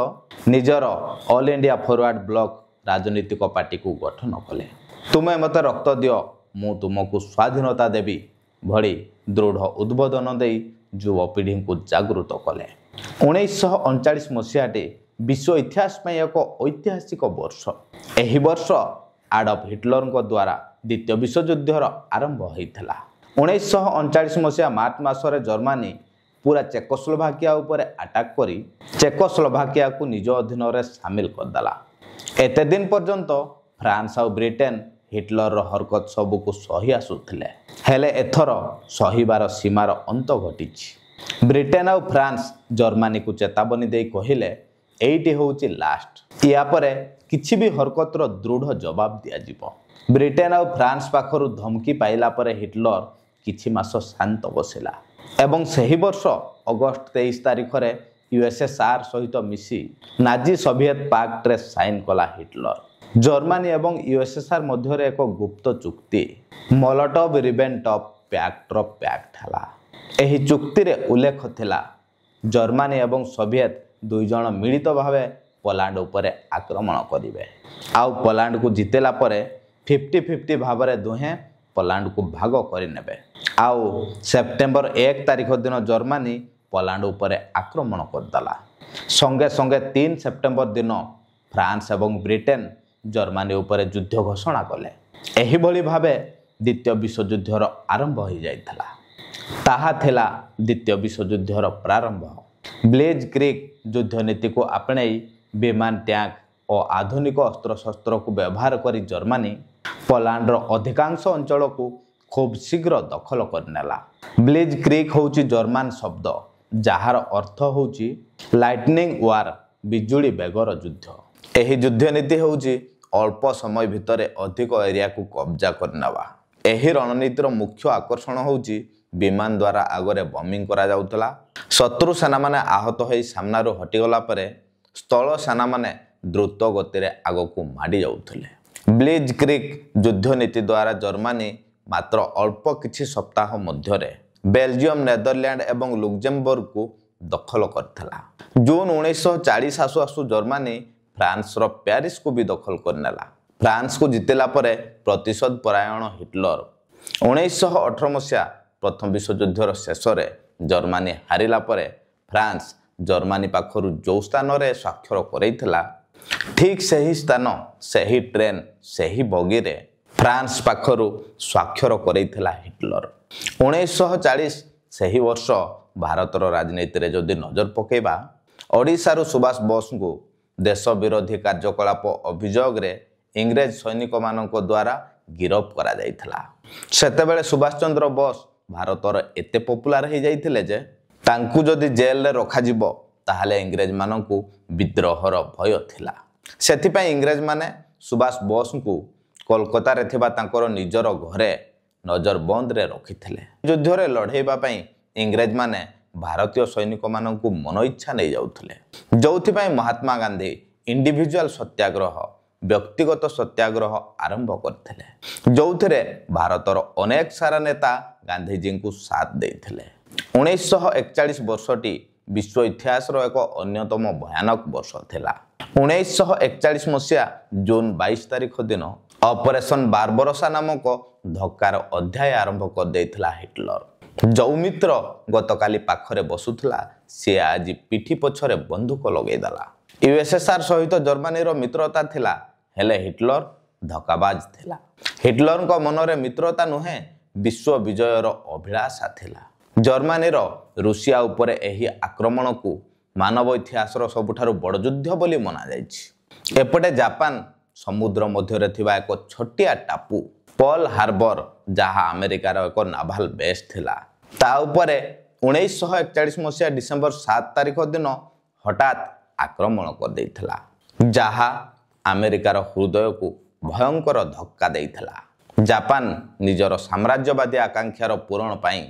ନିଜର ଅଲ୍ ଇଣ୍ଡିଆ ଫରୱାର୍ଡ ବ୍ଲକ ରାଜନୈତିକ ପାର୍ଟିକୁ ଗଠନ କଲେ। ତୁମେ ମୋତେ ରକ୍ତ ଦିଅ, ମୁଁ ତୁମକୁ ସ୍ୱାଧୀନତା ଦେବି ଭଳି ଦୃଢ଼ ଉଦ୍ବୋଧନ ଦେଇ ଯୁବପିଢ଼ିଙ୍କୁ ଜାଗୃତ କଲେ। 1939 ମସିହାଟି ବିଶ୍ୱ ଇତିହାସ ପାଇଁ ଏକ ଐତିହାସିକ ବର୍ଷ। ଏହି ବର୍ଷ ଆଡଲ୍ଫ ହିଟଲରଙ୍କ ଦ୍ୱାରା ଦ୍ୱିତୀୟ ବିଶ୍ୱଯୁଦ୍ଧର ଆରମ୍ଭ ହୋଇଥିଲା। 1939 ମସିହା ମାର୍ଚ୍ଚ ମାସରେ ଜର୍ମାନୀ ପୁରା ଚେକୋସ୍ଲୋଭାକିଆ ଉପରେ ଆଟାକ୍ କରି ଚେକୋସ୍ଲୋଭାକିଆକୁ ନିଜ ଅଧୀନରେ ସାମିଲ କରିଦେଲା। ଏତେ ଦିନ ପର୍ଯ୍ୟନ୍ତ ଫ୍ରାନ୍ସ ଆଉ ବ୍ରିଟେନ ହିଟଲରର ହରକତ ସବୁକୁ ସହି ଆସୁଥିଲେ, ହେଲେ ଏଥର ସହିବାର ସୀମାର ଅନ୍ତ ଘଟିଛି। ବ୍ରିଟେନ ଆଉ ଫ୍ରାନ୍ସ ଜର୍ମାନୀକୁ ଚେତାବନୀ ଦେଇ କହିଲେ, ଏଇଟି ହେଉଛି ଲାଷ୍ଟ, ୟା ପରେ କିଛି ବି ହରକତର ଦୃଢ଼ ଜବାବ ଦିଆଯିବ। ବ୍ରିଟେନ ଆଉ ଫ୍ରାନ୍ସ ପାଖରୁ ଧମକି ପାଇଲା ପରେ ହିଟଲର କିଛି ମାସ ଶାନ୍ତ ବସିଲା ଏବଂ ସେହି ବର୍ଷ ଅଗଷ୍ଟ 23 ତାରିଖରେ ୟୁଏସ୍ଏସ୍ଆର୍ ସହିତ ମିଶି ନାଜି ସୋଭିଏତ ପାକ୍ଟରେ ସାଇନ୍ କଲା ହିଟଲର। ଜର୍ମାନୀ ଏବଂ ୟୁଏସ୍ଏସ୍ଆର୍ ମଧ୍ୟରେ ଏକ ଗୁପ୍ତ ଚୁକ୍ତି ମୋଲୋଟୋଭ ରିବେନଟ୍ରପ୍ ପ୍ୟାକ୍ଟର ପ୍ୟାକ୍ଟ ହେଲା। ଏହି ଚୁକ୍ତିରେ ଉଲ୍ଲେଖ ଥିଲା ଜର୍ମାନୀ ଏବଂ ସୋଭିଏତ ଦୁଇଜଣ ମିଳିତ ଭାବେ ପୋଲାଣ୍ଡ ଉପରେ ଆକ୍ରମଣ କରିବେ ଆଉ ପୋଲାଣ୍ଡକୁ ଜିତିଲା ପରେ 50-50 ଭାବରେ ଦୁହେଁ ପୋଲାଣ୍ଡକୁ ଭାଗ କରିନେବେ। ଆଉ ସେପ୍ଟେମ୍ବର 1 ତାରିଖ ଦିନ ଜର୍ମାନୀ ପୋଲାଣ୍ଡ ଉପରେ ଆକ୍ରମଣ କରିଦେଲା। ସଙ୍ଗେ ସଙ୍ଗେ 3 ସେପ୍ଟେମ୍ବର ଦିନ ଫ୍ରାନ୍ସ ଏବଂ ବ୍ରିଟେନ ଜର୍ମାନୀ ଉପରେ ଯୁଦ୍ଧ ଘୋଷଣା କଲେ। ଏହିଭଳି ଭାବେ ଦ୍ୱିତୀୟ ବିଶ୍ୱଯୁଦ୍ଧର ଆରମ୍ଭ ହୋଇଯାଇଥିଲା। ତାହା ଥିଲା ଦ୍ୱିତୀୟ ବିଶ୍ୱଯୁଦ୍ଧର ପ୍ରାରମ୍ଭ। ବ୍ଲିଜ କ୍ରିଗ୍ ଯୁଦ୍ଧନୀତିକୁ ଆପଣେଇ ବିମାନ, ଟ୍ୟାଙ୍କ ଓ ଆଧୁନିକ ଅସ୍ତ୍ରଶସ୍ତ୍ରକୁ ବ୍ୟବହାର କରି ଜର୍ମାନୀ ପୋଲାଣ୍ଡର ଅଧିକାଂଶ ଅଞ୍ଚଳକୁ ଖୁବ୍ ଶୀଘ୍ର ଦଖଲ କରିନେଲା। ବ୍ଲିଜ କ୍ରିଗ୍ ହେଉଛି ଜର୍ମାନ ଶବ୍ଦ ଯାହାର ଅର୍ଥ ହେଉଛି ଲାଇଟନିଂ ୱାର, ବିଜୁଳି ବେଗର ଯୁଦ୍ଧ। ଏହି ଯୁଦ୍ଧନୀତି ହେଉଛି ଅଳ୍ପ ସମୟ ଭିତରେ ଅଧିକ ଏରିଆକୁ କବ୍ଜା କରିନେବା। ଏହି ରଣନୀତିର ମୁଖ୍ୟ ଆକର୍ଷଣ ହେଉଛି ବିମାନ ଦ୍ୱାରା ଆଗରେ ବମ୍ବିଂ କରାଯାଉଥିଲା। ଶତ୍ରୁ ସେନାମାନେ ଆହତ ହୋଇ ସାମ୍ନାରୁ ହଟିଗଲା ପରେ ସ୍ଥଳ ସେନାମାନେ ଦ୍ରୁତ ଗତିରେ ଆଗକୁ ମାଡ଼ି ଯାଉଥିଲେ। ବ୍ଲିଜ କ୍ରିଗ୍ ଯୁଦ୍ଧନୀତି ଦ୍ୱାରା ଜର୍ମାନୀ ମାତ୍ର ଅଳ୍ପ କିଛି ସପ୍ତାହ ମଧ୍ୟରେ ବେଲଜିୟମ, ନେଦରଲ୍ୟାଣ୍ଡ ଏବଂ ଲୁକ୍ସେମବର୍ଗକୁ ଦଖଲ କରିଥିଲା। ଜୁନ 1940 ଆସୁ ଆସୁ ଜର୍ମାନୀ ଫ୍ରାନ୍ସର ପ୍ୟାରିସକୁ ବି ଦଖଲ କରିନେଲା। ଫ୍ରାନ୍ସକୁ ଜିତିଲା ପରେ ପ୍ରତିଶୋଧ ପରାୟଣ ହିଟଲର 1918 ମସିହା ପ୍ରଥମ ବିଶ୍ୱଯୁଦ୍ଧର ଶେଷରେ ଜର୍ମାନୀ ହାରିଲା ପରେ ଫ୍ରାନ୍ସ ଜର୍ମାନୀ ପାଖରୁ ଯେଉଁ ସ୍ଥାନରେ ସ୍ୱାକ୍ଷର କରେଇଥିଲା, ଠିକ୍ ସେହି ସ୍ଥାନ, ସେହି ଟ୍ରେନ, ସେହି ବଗିରେ ଫ୍ରାନ୍ସ ପାଖରୁ ସ୍ୱାକ୍ଷର କରେଇଥିଲା ହିଟଲର। 1940 ସେହି ବର୍ଷ ଭାରତର ରାଜନୀତିରେ ଯଦି ନଜର ପକାଇବା, ଓଡ଼ିଶାରୁ ସୁଭାଷ ବୋଷଙ୍କୁ ଦେଶ ବିରୋଧୀ କାର୍ଯ୍ୟକଳାପ ଅଭିଯୋଗରେ ଇଂରେଜ ସୈନିକମାନଙ୍କ ଦ୍ୱାରା ଗିରଫ କରାଯାଇଥିଲା। ସେତେବେଳେ ସୁଭାଷ ଚନ୍ଦ୍ର ବୋଷ ଭାରତର ଏତେ ପପୁଲାର ହେଇଯାଇଥିଲେ ଯେ ତାଙ୍କୁ ଯଦି ଜେଲରେ ରଖାଯିବ ତାହେଲେ ଇଂରେଜମାନଙ୍କୁ ବିଦ୍ରୋହର ଭୟ ଥିଲା। ସେଥିପାଇଁ ଇଂରେଜମାନେ ସୁଭାଷ ବୋଷଙ୍କୁ କୋଲକାତାରେ ଥିବା ତାଙ୍କର ନିଜର ଘରେ ନଜରବନ୍ଦରେ ରଖିଥିଲେ। ଯୁଦ୍ଧରେ ଲଢ଼େଇବା ପାଇଁ ଇଂରେଜମାନେ ଭାରତୀୟ ସୈନିକମାନଙ୍କୁ ମନ ଇଚ୍ଛା ନେଇଯାଉଥିଲେ, ଯେଉଁଥିପାଇଁ ମହାତ୍ମା ଗାନ୍ଧୀ ଇଣ୍ଡିଭିଜୁଆଲ ସତ୍ୟାଗ୍ରହ ବ୍ୟକ୍ତିଗତ ସତ୍ୟାଗ୍ରହ ଆରମ୍ଭ କରିଥିଲେ, ଯେଉଁଥିରେ ଭାରତର ଅନେକ ସାରା ନେତା ଗାନ୍ଧୀଜୀଙ୍କୁ ସାଥ ଦେଇଥିଲେ। 1941 ବର୍ଷଟି ବିଶ୍ୱ ଇତିହାସର ଏକ ଅନ୍ୟତମ ଭୟାନକ ବର୍ଷ ଥିଲା। 1941 ମସିହା ଜୁନ 22 ତାରିଖ ଦିନ ଅପରେସନ ବାରବରସା ନାମକ ଧକ୍କାର ଅଧ୍ୟାୟ ଆରମ୍ଭ କରିଦେଇଥିଲା ହିଟଲର। ଯେଉଁ ମିତ୍ର ଗତକାଲି ପାଖରେ ବସୁଥିଲା ସିଏ ଆଜି ପିଠି ପଛରେ ବନ୍ଧୁକ ଲଗେଇଦେଲା। ୟୁଏସଏସଆର ସହିତ ଜର୍ମାନୀର ମିତ୍ରତା ଥିଲା, ହେଲେ ହିଟଲର ଧୋକାବାଜ ଥିଲା। ହିଟଲରଙ୍କ ମନରେ ମିତ୍ରତା ନୁହେଁ ବିଶ୍ୱ ବିଜୟର ଅଭିଳାଷା ଥିଲା। ଜର୍ମାନୀର ରୁଷିଆ ଉପରେ ଏହି ଆକ୍ରମଣକୁ ମାନବ ଇତିହାସର ସବୁଠାରୁ ବଡ଼ ଯୁଦ୍ଧ ବୋଲି ମନାଯାଇଛି। ଏପଟେ ଜାପାନ ସମୁଦ୍ର ମଧ୍ୟରେ ଥିବା ଏକ ଛୋଟିଆ ଟାପୁ ପର୍ଲ ହାର୍ବର, ଯାହା ଆମେରିକାର ଏକ ନାଭାଲ ବେସ୍ ଥିଲା, ତା ଉପରେ 1941 ମସିହା ଡିସେମ୍ବର 7 ତାରିଖ ଦିନ ହଠାତ୍ ଆକ୍ରମଣ କରିଦେଇଥିଲା, ଯାହା ଆମେରିକାର ହୃଦୟକୁ ଭୟଙ୍କର ଧକ୍କା ଦେଇଥିଲା। ଜାପାନ ନିଜର ସାମ୍ରାଜ୍ୟବାଦୀ ଆକାଂକ୍ଷାର ପୂରଣ ପାଇଁ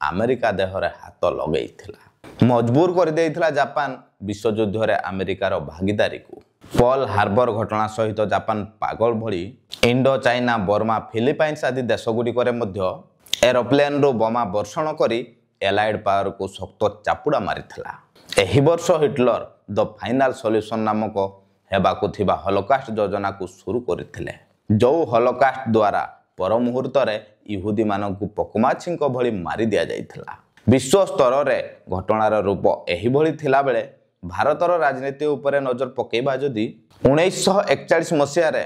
ଆମେରିକା ଦେହରେ ହାତ ଲଗେଇଥିଲା। ମଜବୁର କରିଦେଇଥିଲା ଜାପାନ ବିଶ୍ୱଯୁଦ୍ଧରେ ଆମେରିକାର ଭାଗିଦାରୀକୁ। ପର୍ଲ ହାର୍ବର ଘଟଣା ସହିତ ଜାପାନ ପାଗଳ ଭଳି ଇଣ୍ଡୋ ଚାଇନା, ବର୍ମା, ଫିଲିପାଇନ୍ସ ଆଦି ଦେଶଗୁଡ଼ିକରେ ମଧ୍ୟ ଏରୋପ୍ଲେନ୍ରୁ ବୋମା ବର୍ଷଣ କରି ଏଲାଇଡ୍ ପାୱାରକୁ ଶକ୍ତ ଚାପୁଡ଼ା ମାରିଥିଲା। ଏହି ବର୍ଷ ହିଟଲର ଦ ଫାଇନାଲ ସଲ୍ୟୁସନ ନାମକ ହେବାକୁ ଥିବା ହଲୋକାଷ୍ଟ ଯୋଜନାକୁ ସୁରୁ କରିଥିଲେ, ଯେଉଁ ହଲୋକାଷ୍ଟ ଦ୍ୱାରା ପର ମୁହୂର୍ତ୍ତରେ ଇହୁଦୀମାନଙ୍କୁ ପୋକମାଛିଙ୍କ ଭଳି ମାରି ଦିଆଯାଇଥିଲା। ବିଶ୍ୱ ସ୍ତରରେ ଘଟଣାର ରୂପ ଏହିଭଳି ଥିଲାବେଳେ ଭାରତର ରାଜନୀତି ଉପରେ ନଜର ପକାଇବା ଯଦି 1941 ମସିହାରେ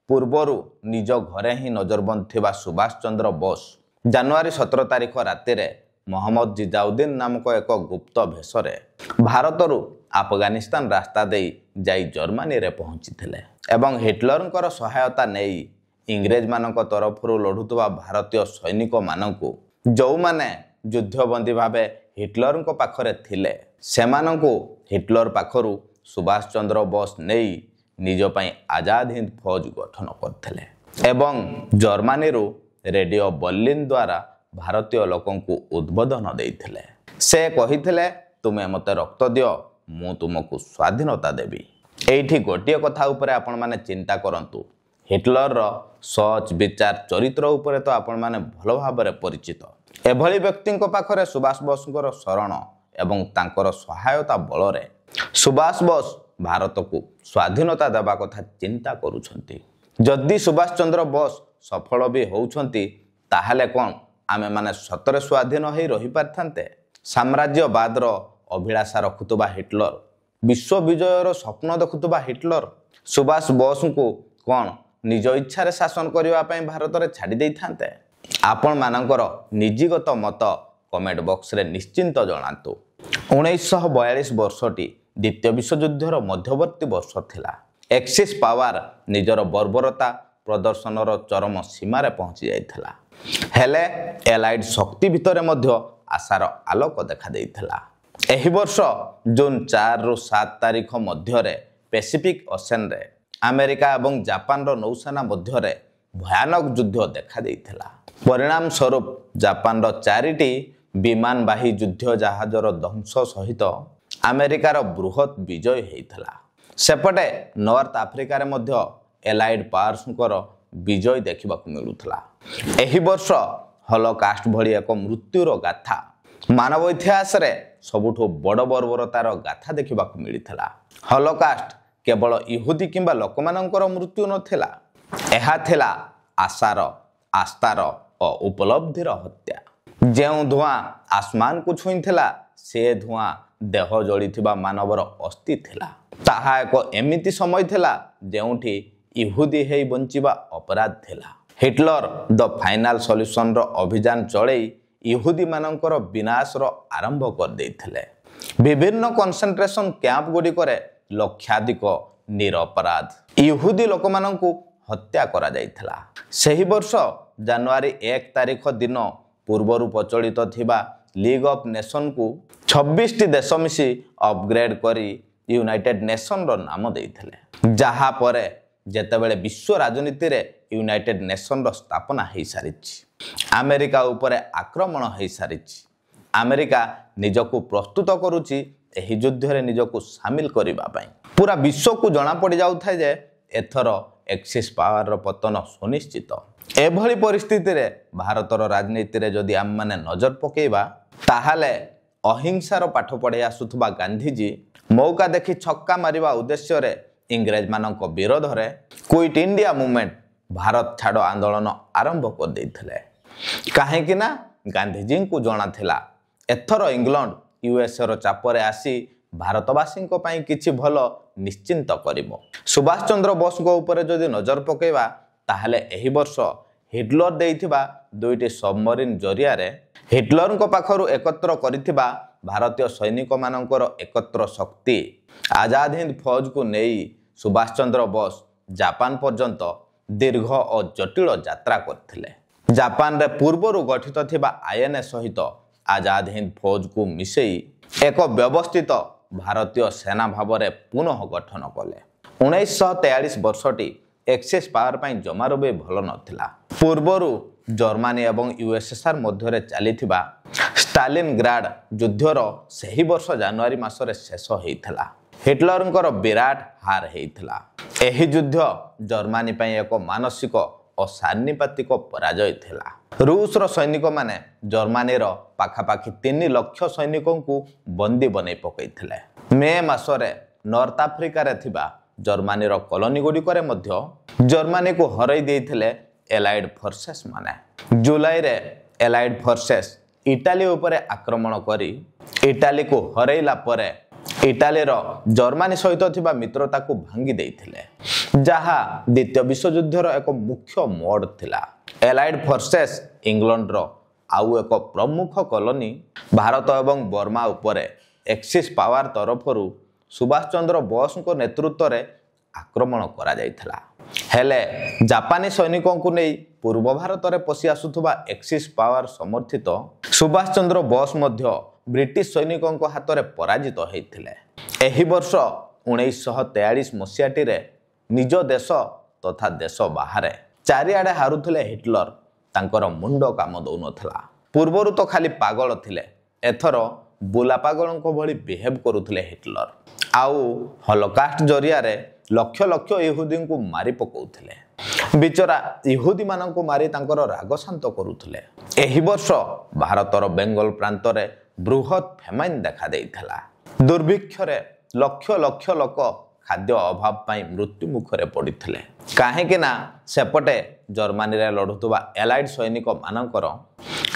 ପୂର୍ବରୁ ନିଜ ଘରେ ହିଁ ନଜରବନ୍ଦ ଥିବା ସୁଭାଷ ଚନ୍ଦ୍ର ବୋଷ ଜାନୁଆରୀ 17 ତାରିଖ ରାତିରେ ମହମ୍ମଦ ଜିଜାଉଦ୍ଦିନ ନାମକ ଏକ ଗୁପ୍ତ ଭେଷରେ ଭାରତରୁ ଆଫଗାନିସ୍ତାନ ରାସ୍ତା ଦେଇ ଯାଇ ଜର୍ମାନୀରେ ପହଞ୍ଚିଥିଲେ ଏବଂ ହିଟଲରଙ୍କର ସହାୟତା ନେଇ ଇଂରେଜମାନଙ୍କ ତରଫରୁ ଲଢ଼ୁଥିବା ଭାରତୀୟ ସୈନିକମାନଙ୍କୁ, ଯେଉଁମାନେ ଯୁଦ୍ଧବନ୍ଦୀ ଭାବେ ହିଟଲରଙ୍କ ପାଖରେ ଥିଲେ, ସେମାନଙ୍କୁ ହିଟଲର ପାଖରୁ ସୁଭାଷ ଚନ୍ଦ୍ର ବୋଷ ନେଇ ନିଜ ପାଇଁ ଆଜାଦ ହିନ୍ଦ ଫୌଜ ଗଠନ କରିଥିଲେ ଏବଂ ଜର୍ମାନୀରୁ ରେଡ଼ିଓ ବର୍ଲିନ ଦ୍ୱାରା ଭାରତୀୟ ଲୋକଙ୍କୁ ଉଦ୍ବୋଧନ ଦେଇଥିଲେ। ସେ କହିଥିଲେ, ତୁମେ ମୋତେ ରକ୍ତ ଦିଅ, ମୁଁ ତୁମକୁ ସ୍ୱାଧୀନତା ଦେବି। ଏଇଠି ଗୋଟିଏ କଥା ଉପରେ ଆପଣମାନେ ଚିନ୍ତା କରନ୍ତୁ। ହିଟଲରର ସୋଚ, ବିଚାର, ଚରିତ୍ର ଉପରେ ତ ଆପଣମାନେ ଭଲ ଭାବରେ ପରିଚିତ। ଏଭଳି ବ୍ୟକ୍ତିଙ୍କ ପାଖରେ ସୁଭାଷ ବୋଷଙ୍କର ଶରଣ ଏବଂ ତାଙ୍କର ସହାୟତା ବଳରେ ସୁଭାଷ ବୋଷ ଭାରତକୁ ସ୍ୱାଧୀନତା ଦେବା କଥା ଚିନ୍ତା କରୁଛନ୍ତି। ଯଦି ସୁଭାଷ ଚନ୍ଦ୍ର ବୋଷ ସଫଳ ବି ହେଉଛନ୍ତି, ତାହେଲେ କ'ଣ ଆମେମାନେ ସତରେ ସ୍ୱାଧୀନ ହୋଇ ରହିପାରିଥାନ୍ତେ? ସାମ୍ରାଜ୍ୟବାଦର ଅଭିଳାଷା ରଖୁଥିବା ହିଟଲର, ବିଶ୍ୱ ବିଜୟର ସ୍ୱପ୍ନ ଦେଖୁଥିବା ହିଟଲର ସୁଭାଷ ବୋଷଙ୍କୁ କ'ଣ ନିଜ ଇଚ୍ଛାରେ ଶାସନ କରିବା ପାଇଁ ଭାରତରେ ଛାଡ଼ି ଦେଇଥାନ୍ତେ? ଆପଣମାନଙ୍କର ନିଜିଗତ ମତ କମେଣ୍ଟ ବକ୍ସରେ ନିଶ୍ଚିନ୍ତ ଜଣାନ୍ତୁ। 1942 ବର୍ଷଟି ଦ୍ୱିତୀୟ ବିଶ୍ୱଯୁଦ୍ଧର ମଧ୍ୟବର୍ତ୍ତୀ ବର୍ଷ ଥିଲା। ଏକ୍ସିସ୍ ପାୱାର ନିଜର ବର୍ବରତା ପ୍ରଦର୍ଶନର ଚରମ ସୀମାରେ ପହଞ୍ଚି ଯାଇଥିଲା, ହେଲେ ଏଲାଇଡ୍ ଶକ୍ତି ଭିତରେ ମଧ୍ୟ ଆଶାର ଆଲୋକ ଦେଖାଦେଇଥିଲା। ଏହି ବର୍ଷ ଜୁନ 4ରୁ 7 ତାରିଖ ମଧ୍ୟରେ ପେସିଫିକ୍ ଓସେନରେ ଆମେରିକା ଏବଂ ଜାପାନର ନୌସେନା ମଧ୍ୟରେ ଭୟାନକ ଯୁଦ୍ଧ ଦେଖାଦେଇଥିଲା। ପରିଣାମ ସ୍ୱରୂପ ଜାପାନର 4ଟି ବିମାନବାହୀ ଯୁଦ୍ଧ ଜାହାଜର ଧ୍ୱଂସ ସହିତ ଆମେରିକାର ବୃହତ ବିଜୟ ହୋଇଥିଲା। ସେପଟେ ନର୍ଥ ଆଫ୍ରିକାରେ ମଧ୍ୟ ଏଲାଇଡ୍ ପାୱାର୍ସଙ୍କର ବିଜୟ ଦେଖିବାକୁ ମିଳୁଥିଲା। ଏହି ବର୍ଷ ହଲୋକାଷ୍ଟ ଭଳି ଏକ ମୃତ୍ୟୁର ଗାଥା, ମାନବ ଇତିହାସରେ ସବୁଠୁ ବଡ଼ ବର୍ବରତାର ଗାଥା ଦେଖିବାକୁ ମିଳିଥିଲା। ହଲୋକାଷ୍ଟ କେବଳ ଇହୁଦୀ କିମ୍ବା ଲୋକମାନଙ୍କର ମୃତ୍ୟୁ ନଥିଲା, ଏହା ଥିଲା ଆଶାର, ଆସ୍ଥାର ଓ ଉପଲବ୍ଧିର ହତ୍ୟା। ଯେଉଁ ଧୂଆଁ ଆସମାନକୁ ଛୁଇଁଥିଲା, ସେ ଧୂଆଁ ଦେହ ଜଳିଥିବା ମାନବର ଅସ୍ଥି ଥିଲା। ତାହା ଏକ ଏମିତି ସମୟ ଥିଲା ଯେଉଁଠି ଇହୁଦୀ ହେଇ ବଞ୍ଚିବା ଅପରାଧ ଥିଲା। ହିଟଲର ଦ ଫାଇନାଲ ସଲ୍ୟୁସନର ଅଭିଯାନ ଚଳେଇ ଇହୁଦୀମାନଙ୍କର ବିନାଶର ଆରମ୍ଭ କରିଦେଇଥିଲେ। ବିଭିନ୍ନ କନସେନ୍ଟ୍ରେସନ କ୍ୟାମ୍ପ ଗୁଡ଼ିକରେ ଲକ୍ଷାଧିକ ନିରପରାଧ ଇହୁଦୀ ଲୋକମାନଙ୍କୁ ହତ୍ୟା କରାଯାଇଥିଲା। ସେହି ବର୍ଷ ଜାନୁଆରୀ 1 ତାରିଖ ଦିନ ପୂର୍ବରୁ ପ୍ରଚଳିତ ଥିବା ଲିଗ୍ ଅଫ୍ ନେସନ୍କୁ 26ଟି ଦେଶ ମିଶି ଅପଗ୍ରେଡ୍ କରି ୟୁନାଇଟେଡ୍ ନେସନ୍ର ନାମ ଦେଇଥିଲେ। ଯାହା ପରେ ଯେତେବେଳେ ବିଶ୍ୱ ରାଜନୀତିରେ ୟୁନାଇଟେଡ୍ ନେସନ୍ର ସ୍ଥାପନା ହୋଇସାରିଛି, ଆମେରିକା ଉପରେ ଆକ୍ରମଣ ହୋଇସାରିଛି, ଆମେରିକା ନିଜକୁ ପ୍ରସ୍ତୁତ କରୁଛି ଏହି ଯୁଦ୍ଧରେ ନିଜକୁ ସାମିଲ କରିବା ପାଇଁ। ପୁରା ବିଶ୍ୱକୁ ଜଣାପଡ଼ିଯାଉଥାଏ ଯେ ଏଥର ଏକ୍ସିସ୍ ପାୱାରର ପତନ ସୁନିଶ୍ଚିତ। ଏଭଳି ପରିସ୍ଥିତିରେ ଭାରତର ରାଜନୀତିରେ ଯଦି ଆମେମାନେ ନଜର ପକାଇବା, ତାହେଲେ ଅହିଂସାର ପାଠ ପଢ଼ାଇ ଆସୁଥିବା ଗାନ୍ଧିଜୀ ମୌକା ଦେଖି ଛକ୍କା ମାରିବା ଉଦ୍ଦେଶ୍ୟରେ ଇଂରେଜମାନଙ୍କ ବିରୋଧରେ କ୍ୱିଟ୍ ଇଣ୍ଡିଆ ମୁଭମେଣ୍ଟ ଭାରତ ଛାଡ଼ ଆନ୍ଦୋଳନ ଆରମ୍ଭ କରିଦେଇଥିଲେ। କାହିଁକି ନା ଗାନ୍ଧିଜୀଙ୍କୁ ଜଣାଥିଲା ଏଥର ଇଂଲଣ୍ଡ ୟୁଏସ୍ଏର ଚାପରେ ଆସି ଭାରତବାସୀଙ୍କ ପାଇଁ କିଛି ଭଲ ନିଶ୍ଚିନ୍ତ କରିବ। ସୁଭାଷ ଚନ୍ଦ୍ର ବୋଷଙ୍କ ଉପରେ ଯଦି ନଜର ପକାଇବା, ତାହେଲେ ଏହି ବର୍ଷ ହିଟଲର ଦେଇଥିବା 2ଟି ସବମରିନ୍ ଜରିଆରେ ହିଟଲରଙ୍କ ପାଖରୁ ଏକତ୍ର କରିଥିବା ଭାରତୀୟ ସୈନିକମାନଙ୍କର ଏକତ୍ର ଶକ୍ତି ଆଜାଦ ହିନ୍ଦ ଫୌଜକୁ ନେଇ ସୁଭାଷ ଚନ୍ଦ୍ର ବୋଷ ଜାପାନ ପର୍ଯ୍ୟନ୍ତ ଦୀର୍ଘ ଓ ଜଟିଳ ଯାତ୍ରା କରିଥିଲେ। ଜାପାନରେ ପୂର୍ବରୁ ଗଠିତ ଥିବା ଆଇଏନ୍ଏ ସହିତ ଆଜାଦ ହିନ୍ଦ ଫୌଜକୁ ମିଶାଇ ଏକ ବ୍ୟବସ୍ଥିତ ଭାରତୀୟ ସେନା ଭାବରେ ପୁନଃ ଗଠନ କଲେ। 1943 ବର୍ଷଟି ଏକ୍ସିସ୍ ପାୱାର ପାଇଁ ଜମାରୁ ବି ଭଲ ନଥିଲା। ପୂର୍ବରୁ ଜର୍ମାନୀ ଏବଂ ୟୁଏସ୍ଏସ୍ଆର୍ ମଧ୍ୟରେ ଚାଲିଥିବା ଷ୍ଟାଲିନଗ୍ରାଡ୍ ଯୁଦ୍ଧର ସେହି ବର୍ଷ ଜାନୁଆରୀ ମାସରେ ଶେଷ ହୋଇଥିଲା। ହିଟଲରଙ୍କର ବିରାଟ ହାର ହୋଇଥିଲା। ଏହି ଯୁଦ୍ଧ ଜର୍ମାନୀ ପାଇଁ ଏକ ମାନସିକ ଓ ସାନ୍ନିପାତିକ ପରାଜୟ ଥିଲା। ରୁଷର ସୈନିକମାନେ ଜର୍ମାନୀର ପାଖାପାଖି 3 ଲକ୍ଷ ସୈନିକଙ୍କୁ ବନ୍ଦୀ ବନେଇ ପକାଇଥିଲେ। ମେ ମାସରେ ନର୍ଥ ଆଫ୍ରିକାରେ ଥିବା ଜର୍ମାନୀର କଲୋନି ଗୁଡ଼ିକରେ ମଧ୍ୟ ଜର୍ମାନୀକୁ ହରାଇ ଦେଇଥିଲେ ଏଲାଇଡ୍ ଫୋର୍ସେସ୍ ମାନେ। ଜୁଲାଇରେ ଏଲାଇଡ୍ ଫୋର୍ସେସ୍ ଇଟାଲୀ ଉପରେ ଆକ୍ରମଣ କରି ଇଟାଲୀକୁ ହରାଇଲା ପରେ ଇଟାଲୀର ଜର୍ମାନୀ ସହିତ ଥିବା ମିତ୍ରତାକୁ ଭାଙ୍ଗି ଦେଇଥିଲେ, ଯାହା ଦ୍ୱିତୀୟ ବିଶ୍ୱଯୁଦ୍ଧର ଏକ ମୁଖ୍ୟ ମୋଡ଼ ଥିଲା। ଏଲାଇଡ୍ ଫୋର୍ସେସ୍ ଇଂଲଣ୍ଡର ଆଉ ଏକ ପ୍ରମୁଖ କଲୋନି ଭାରତ ଏବଂ ବର୍ମା ଉପରେ ଏକ୍ସିସ୍ ପାୱାର ତରଫରୁ ସୁଭାଷ ଚନ୍ଦ୍ର ବୋଷଙ୍କ ନେତୃତ୍ୱରେ ଆକ୍ରମଣ କରାଯାଇଥିଲା। ହେଲେ ଜାପାନୀ ସୈନିକଙ୍କୁ ନେଇ ପୂର୍ବ ଭାରତରେ ପଶି ଆସୁଥିବା ଏକ୍ସିସ୍ ପାୱାର ସମର୍ଥିତ ସୁଭାଷ ଚନ୍ଦ୍ର ବୋଷ ମଧ୍ୟ ବ୍ରିଟିଶ ସୈନିକଙ୍କ ହାତରେ ପରାଜିତ ହୋଇଥିଲେ। ଏହି ବର୍ଷ 1943 ମସିହାଟିରେ ନିଜ ଦେଶ ତଥା ଦେଶ ବାହାରେ ଚାରିଆଡ଼େ ହାରୁଥିଲେ ହିଟଲର। ତାଙ୍କର ମୁଣ୍ଡ କାମ ଦେଉନଥିଲା। ପୂର୍ବରୁ ତ ଖାଲି ପାଗଳ ଥିଲେ, ଏଥର ବୁଲା ପାଗଳଙ୍କ ଭଳି ବିହେଭ୍ କରୁଥିଲେ ହିଟଲର। ଆଉ ହଲୋକାଷ୍ଟ ଜରିଆରେ ଲକ୍ଷ ଲକ୍ଷ ଇହୁଦୀଙ୍କୁ ମାରି ପକାଉଥିଲେ। ବିଚରା ଇହୁଦୀମାନଙ୍କୁ ମାରି ତାଙ୍କର ରାଗ ଶାନ୍ତ କରୁଥିଲେ। ଏହି ବର୍ଷ ଭାରତର ବେଙ୍ଗଲ ପ୍ରାନ୍ତରେ ବୃହତ୍ ଫେମାଇନ୍ ଦେଖାଦେଇଥିଲା। ଦୁର୍ଭିକ୍ଷରେ ଲକ୍ଷ ଲକ୍ଷ ଲୋକ ଖାଦ୍ୟ ଅଭାବ ପାଇଁ ମୃତ୍ୟୁ ମୁଖରେ ପଡ଼ିଥିଲେ। କାହିଁକି ନା ସେପଟେ ଜର୍ମାନୀରେ ଲଢ଼ୁଥିବା ଏଲାଇଡ୍ ସୈନିକମାନଙ୍କର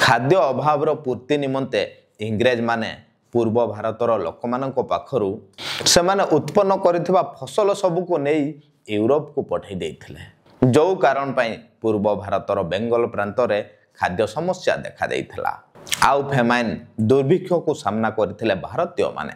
ଖାଦ୍ୟ ଅଭାବର ପୂର୍ତ୍ତି ନିମନ୍ତେ ଇଂରେଜମାନେ ପୂର୍ବ ଭାରତର ଲୋକମାନଙ୍କ ପାଖରୁ ସେମାନେ ଉତ୍ପନ୍ନ କରିଥିବା ଫସଲ ସବୁକୁ ନେଇ ୟୁରୋପକୁ ପଠାଇ ଦେଇଥିଲେ। ଯେଉଁ କାରଣ ପାଇଁ ପୂର୍ବ ଭାରତର ବେଙ୍ଗଲ ପ୍ରାନ୍ତରେ ଖାଦ୍ୟ ସମସ୍ୟା ଦେଖାଦେଇଥିଲା। ଆଉ ଫେମାଇନ୍ ଦୁର୍ଭିକ୍ଷକୁ ସାମ୍ନା କରିଥିଲେ ଭାରତୀୟମାନେ।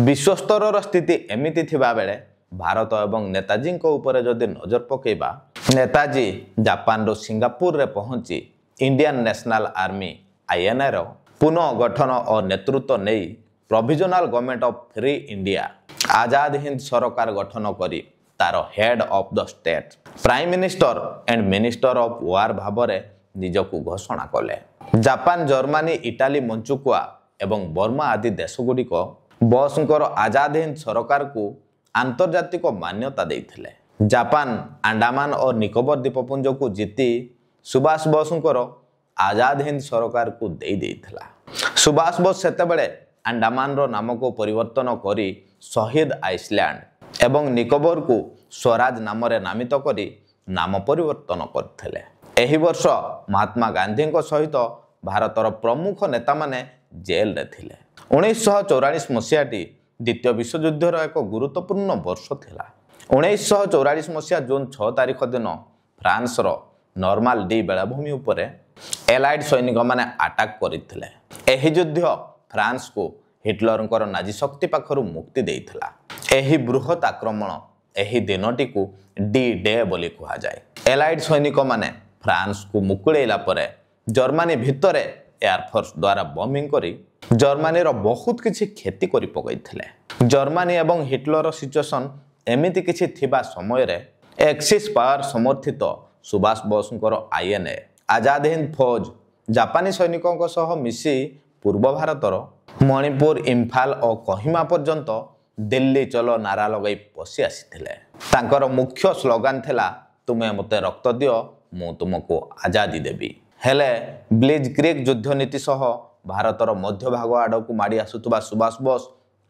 ବିଶ୍ୱସ୍ତରର ସ୍ଥିତି ଏମିତି ଥିବା ବେଳେ ଭାରତ ଏବଂ ନେତାଜୀଙ୍କ ଉପରେ ଯଦି ନଜର ପକାଇବା, ନେତାଜୀ ଜାପାନରୁ ସିଙ୍ଗାପୁରରେ ପହଞ୍ଚି ଇଣ୍ଡିଆନ୍ ନ୍ୟାସନାଲ୍ ଆର୍ମି ଆଇଏନ୍ଏର ପୁନଃ ଗଠନ ଓ ନେତୃତ୍ୱ ନେଇ provisional government of free India Azad Hind ସରକାର ଗଠନ କରି ତାର head of the state Prime minister and minister of war ଭାବରେ ନିଜକୁ ଘୋଷଣା କଲେ। ଜାପାନ, ଜର୍ମାନୀ, ଇଟାଲୀ, ମଞ୍ଚୁକୁଆ ଏବଂ ବର୍ମା ଆଦି ଦେଶଗୁଡ଼ିକ ବୋଷଙ୍କର ଆଜାଦ ହିନ୍ଦ ସରକାରକୁ ଆନ୍ତର୍ଜାତିକ ମାନ୍ୟତା ଦେଇଥିଲେ। ଜାପାନ ଆଣ୍ଡାମାନ ଓ ନିକୋବର ଦ୍ୱୀପପୁଞ୍ଜକୁ ଜିତି ସୁଭାଷ ବୋଷଙ୍କର ଆଜାଦ ହିନ୍ଦ ସରକାରକୁ ଦେଇଥିଲା। ସୁଭାଷ ବୋଷ ସେତେବେଳେ ଆଣ୍ଡାମାନର ନାମକୁ ପରିବର୍ତ୍ତନ କରି ଶହୀଦ ଆଇସଲ୍ୟାଣ୍ଡ ଏବଂ ନିକୋବରକୁ ସ୍ୱରାଜ ନାମରେ ନାମିତ କରି ନାମ ପରିବର୍ତ୍ତନ କରିଥିଲେ। ଏହି ବର୍ଷ ମହାତ୍ମା ଗାନ୍ଧୀଙ୍କ ସହିତ ଭାରତର ପ୍ରମୁଖ ନେତାମାନେ ଜେଲରେ ଥିଲେ। 1944 ମସିହାଟି ଦ୍ୱିତୀୟ ବିଶ୍ୱଯୁଦ୍ଧର ଏକ ଗୁରୁତ୍ୱପୂର୍ଣ୍ଣ ବର୍ଷ ଥିଲା। 1944 ମସିହା ଜୁନ୍ 6 ତାରିଖ ଦିନ ଫ୍ରାନ୍ସର ନର୍ମାଣ୍ଡି ବେଳାଭୂମି ଉପରେ ଏଲାଇଡ୍ ସୈନିକମାନେ ଆଟାକ୍ କରିଥିଲେ। ଏହି ଯୁଦ୍ଧ ଫ୍ରାନ୍ସକୁ ହିଟଲରଙ୍କର ନାଜି ଶକ୍ତି ପାଖରୁ ମୁକ୍ତି ଦେଇଥିଲା। ଏହି ବୃହତ୍ ଆକ୍ରମଣ ଏହି ଦିନଟିକୁ ଡି ଡେ ବୋଲି କୁହାଯାଏ। ଏଲାଇଡ୍ ସୈନିକମାନେ ଫ୍ରାନ୍ସକୁ ମୁକୁଳେଇଲା ପରେ ଜର୍ମାନୀ ଭିତରେ ଏୟାରଫୋର୍ସ ଦ୍ୱାରା ବମ୍ବିଂ କରି ଜର୍ମାନୀର ବହୁତ କିଛି କ୍ଷତି କରି ପକାଇଥିଲେ। ଜର୍ମାନୀ ଏବଂ ହିଟଲର ସିଚୁଏସନ୍ ଏମିତି କିଛି ଥିବା ସମୟରେ ଏକ୍ସିସ୍ ପାୱାର ସମର୍ଥିତ ସୁଭାଷ ବୋଷଙ୍କର ଆଇଏନ୍ଏ ଆଜାଦ ହିନ୍ଦ ଫୌଜ ଜାପାନୀ ସୈନିକଙ୍କ ସହ ମିଶି ପୂର୍ବ ଭାରତର ମଣିପୁର, ଇମ୍ଫାଲ ଓ କୋହିମା ପର୍ଯ୍ୟନ୍ତ ଦିଲ୍ଲୀ ଚଲୋ ନାରା ଲଗାଇ ପଶି ଆସିଥିଲେ। ତାଙ୍କର ମୁଖ୍ୟ ସ୍ଲୋଗାନ ଥିଲା ତୁମେ ମୋତେ ରକ୍ତ ଦିଅ, ମୁଁ ତୁମକୁ ଆଜାଦି ଦେବି। ହେଲେ ବ୍ଲିଜ୍ କ୍ରିଗ୍ ଯୁଦ୍ଧ ନୀତି ସହ ଭାରତର ମଧ୍ୟଭାଗ ଆଡ଼କୁ ମାଡ଼ି ଆସୁଥିବା ସୁଭାଷ ବୋଷ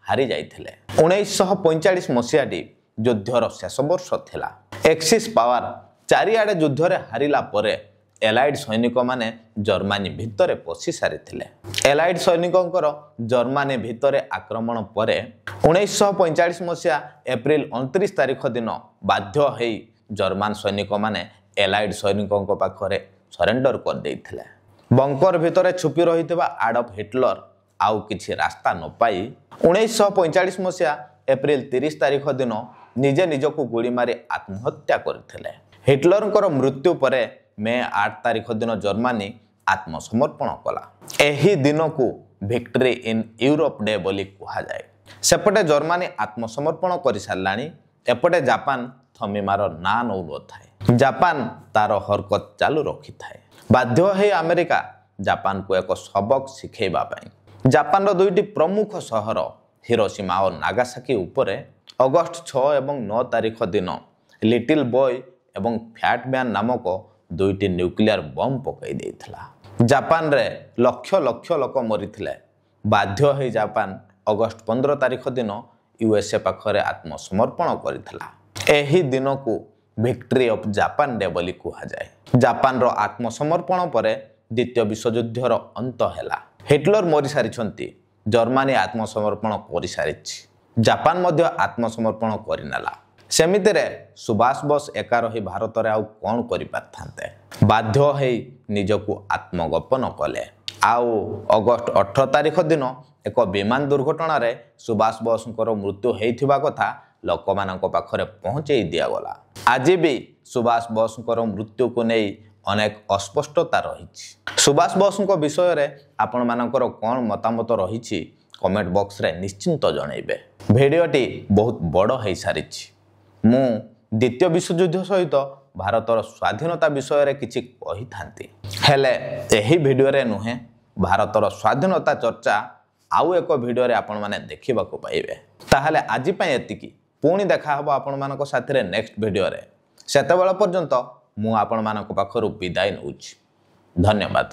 ହାରି ଯାଇଥିଲେ। 1945 ମସିହାଟି ଯୁଦ୍ଧର ଶେଷ ବର୍ଷ ଥିଲା। ଏକ୍ସିସ୍ ପାୱାର ଚାରିଆଡ଼େ ଯୁଦ୍ଧରେ ହାରିଲା ପରେ ଏଲାଇଡ୍ ସୈନିକମାନେ ଜର୍ମାନୀ ଭିତରେ ପଶି ସାରିଥିଲେ। ଏଲାଇଡ୍ ସୈନିକଙ୍କର ଜର୍ମାନୀ ଭିତରେ ଆକ୍ରମଣ ପରେ 1945 ମସିହା ଏପ୍ରିଲ 29 ତାରିଖ ଦିନ ବାଧ୍ୟ ହୋଇ ଜର୍ମାନ ସୈନିକମାନେ ଏଲାଇଡ୍ ସୈନିକଙ୍କ ପାଖରେ ସରେଣ୍ଡର କରିଦେଇଥିଲେ। ବଙ୍କର ଭିତରେ ଛୁପି ରହିଥିବା ଆଡଲ୍ଫ ହିଟଲର ଆଉ କିଛି ରାସ୍ତା ନ ପାଇ 1945 ମସିହା ଏପ୍ରିଲ 30 ତାରିଖ ଦିନ ନିଜେ ନିଜକୁ ଗୁଳି ମାରି ଆତ୍ମହତ୍ୟା କରିଥିଲେ। ହିଟଲରଙ୍କର ମୃତ୍ୟୁ ପରେ ମେ 8 ତାରିଖ ଦିନ ଜର୍ମାନୀ ଆତ୍ମସମର୍ପଣ କଲା। ଏହି ଦିନକୁ ଭିକ୍ଟରି ଇନ୍ ୟୁରୋପ ଡେ ବୋଲି କୁହାଯାଏ। ସେପଟେ ଜର୍ମାନୀ ଆତ୍ମସମର୍ପଣ କରିସାରିଲାଣି, ଏପଟେ ଜାପାନ ଥମିମାର ନାଁ ନେଉନଥାଏ। ଜାପାନ ତାର ହରକତ ଚାଲୁ ରଖିଥାଏ। ବାଧ୍ୟ ହୋଇ ଆମେରିକା ଜାପାନକୁ ଏକ ସବକ ଶିଖାଇବା ପାଇଁ ଜାପାନର ଦୁଇଟି ପ୍ରମୁଖ ସହର ହିରୋସୀମା ଓ ନାଗାସାକି ଉପରେ ଅଗଷ୍ଟ 6 ଏବଂ 9 ତାରିଖ ଦିନ ଲିଟିଲ୍ ବୟ ଏବଂ ଫ୍ୟାଟ୍ ମ୍ୟାନ୍ ନାମକ ଦୁଇଟି ନ୍ୟୁକ୍ଲିୟର ବମ୍ ପକାଇ ଦେଇଥିଲା। ଜାପାନରେ ଲକ୍ଷ ଲକ୍ଷ ଲୋକ ମରିଥିଲେ। ବାଧ୍ୟ ହୋଇ ଜାପାନ ଅଗଷ୍ଟ 15 ତାରିଖ ଦିନ ୟୁଏସ୍ଏ ପାଖରେ ଆତ୍ମସମର୍ପଣ କରିଥିଲା। ଏହି ଦିନକୁ ଭିକ୍ଟରି ଅଫ୍ ଜାପାନ ଡେ ବୋଲି କୁହାଯାଏ। ଜାପାନର ଆତ୍ମସମର୍ପଣ ପରେ ଦ୍ୱିତୀୟ ବିଶ୍ୱଯୁଦ୍ଧର ଅନ୍ତ ହେଲା। ହିଟଲର ମରିସାରିଛନ୍ତି, ଜର୍ମାନୀ ଆତ୍ମସମର୍ପଣ କରିସାରିଛି, ଜାପାନ ମଧ୍ୟ ଆତ୍ମସମର୍ପଣ କରିନେଲା। ସେମିତିରେ ସୁଭାଷ ବୋଷ ଏକା ରହି ଭାରତରେ ଆଉ କ'ଣ କରିପାରିଥାନ୍ତେ? ବାଧ୍ୟ ହୋଇ ନିଜକୁ ଆତ୍ମଗୋପନ କଲେ। ଆଉ ଅଗଷ୍ଟ 18 ତାରିଖ ଦିନ ଏକ ବିମାନ ଦୁର୍ଘଟଣାରେ ସୁଭାଷ ବୋଷଙ୍କର ମୃତ୍ୟୁ ହୋଇଥିବା କଥା ଲୋକମାନଙ୍କ ପାଖରେ ପହଞ୍ଚାଇ ଦିଆଗଲା। ଆଜି ବି ସୁଭାଷ ବୋଷଙ୍କର ମୃତ୍ୟୁକୁ ନେଇ ଅନେକ ଅସ୍ପଷ୍ଟତା ରହିଛି। ସୁଭାଷ ବୋଷଙ୍କ ବିଷୟରେ ଆପଣମାନଙ୍କର କ'ଣ ମତାମତ ରହିଛି କମେଣ୍ଟ ବକ୍ସରେ ନିଶ୍ଚିନ୍ତ ଜଣାଇବେ। ଭିଡ଼ିଓଟି ବହୁତ ବଡ଼ ହୋଇସାରିଛି। ମୁଁ ଦ୍ୱିତୀୟ ବିଶ୍ୱଯୁଦ୍ଧ ସହିତ ଭାରତର ସ୍ୱାଧୀନତା ବିଷୟରେ କିଛି କହିଥାନ୍ତି, ହେଲେ ଏହି ଭିଡ଼ିଓରେ ନୁହେଁ। ଭାରତର ସ୍ୱାଧୀନତା ଚର୍ଚ୍ଚା ଆଉ ଏକ ଭିଡ଼ିଓରେ ଆପଣମାନେ ଦେଖିବାକୁ ପାଇବେ। ତାହେଲେ ଆଜି ପାଇଁ ଏତିକି। ପୁଣି ଦେଖା ହେବ ଆପଣମାନଙ୍କ ସାଥିରେ ନେକ୍ସଟ ଭିଡ଼ିଓରେ। ସେତେବେଳେ ପର୍ଯ୍ୟନ୍ତ ମୁଁ ଆପଣମାନଙ୍କ ପାଖରୁ ବିଦାୟ ନେଉଛି। ଧନ୍ୟବାଦ।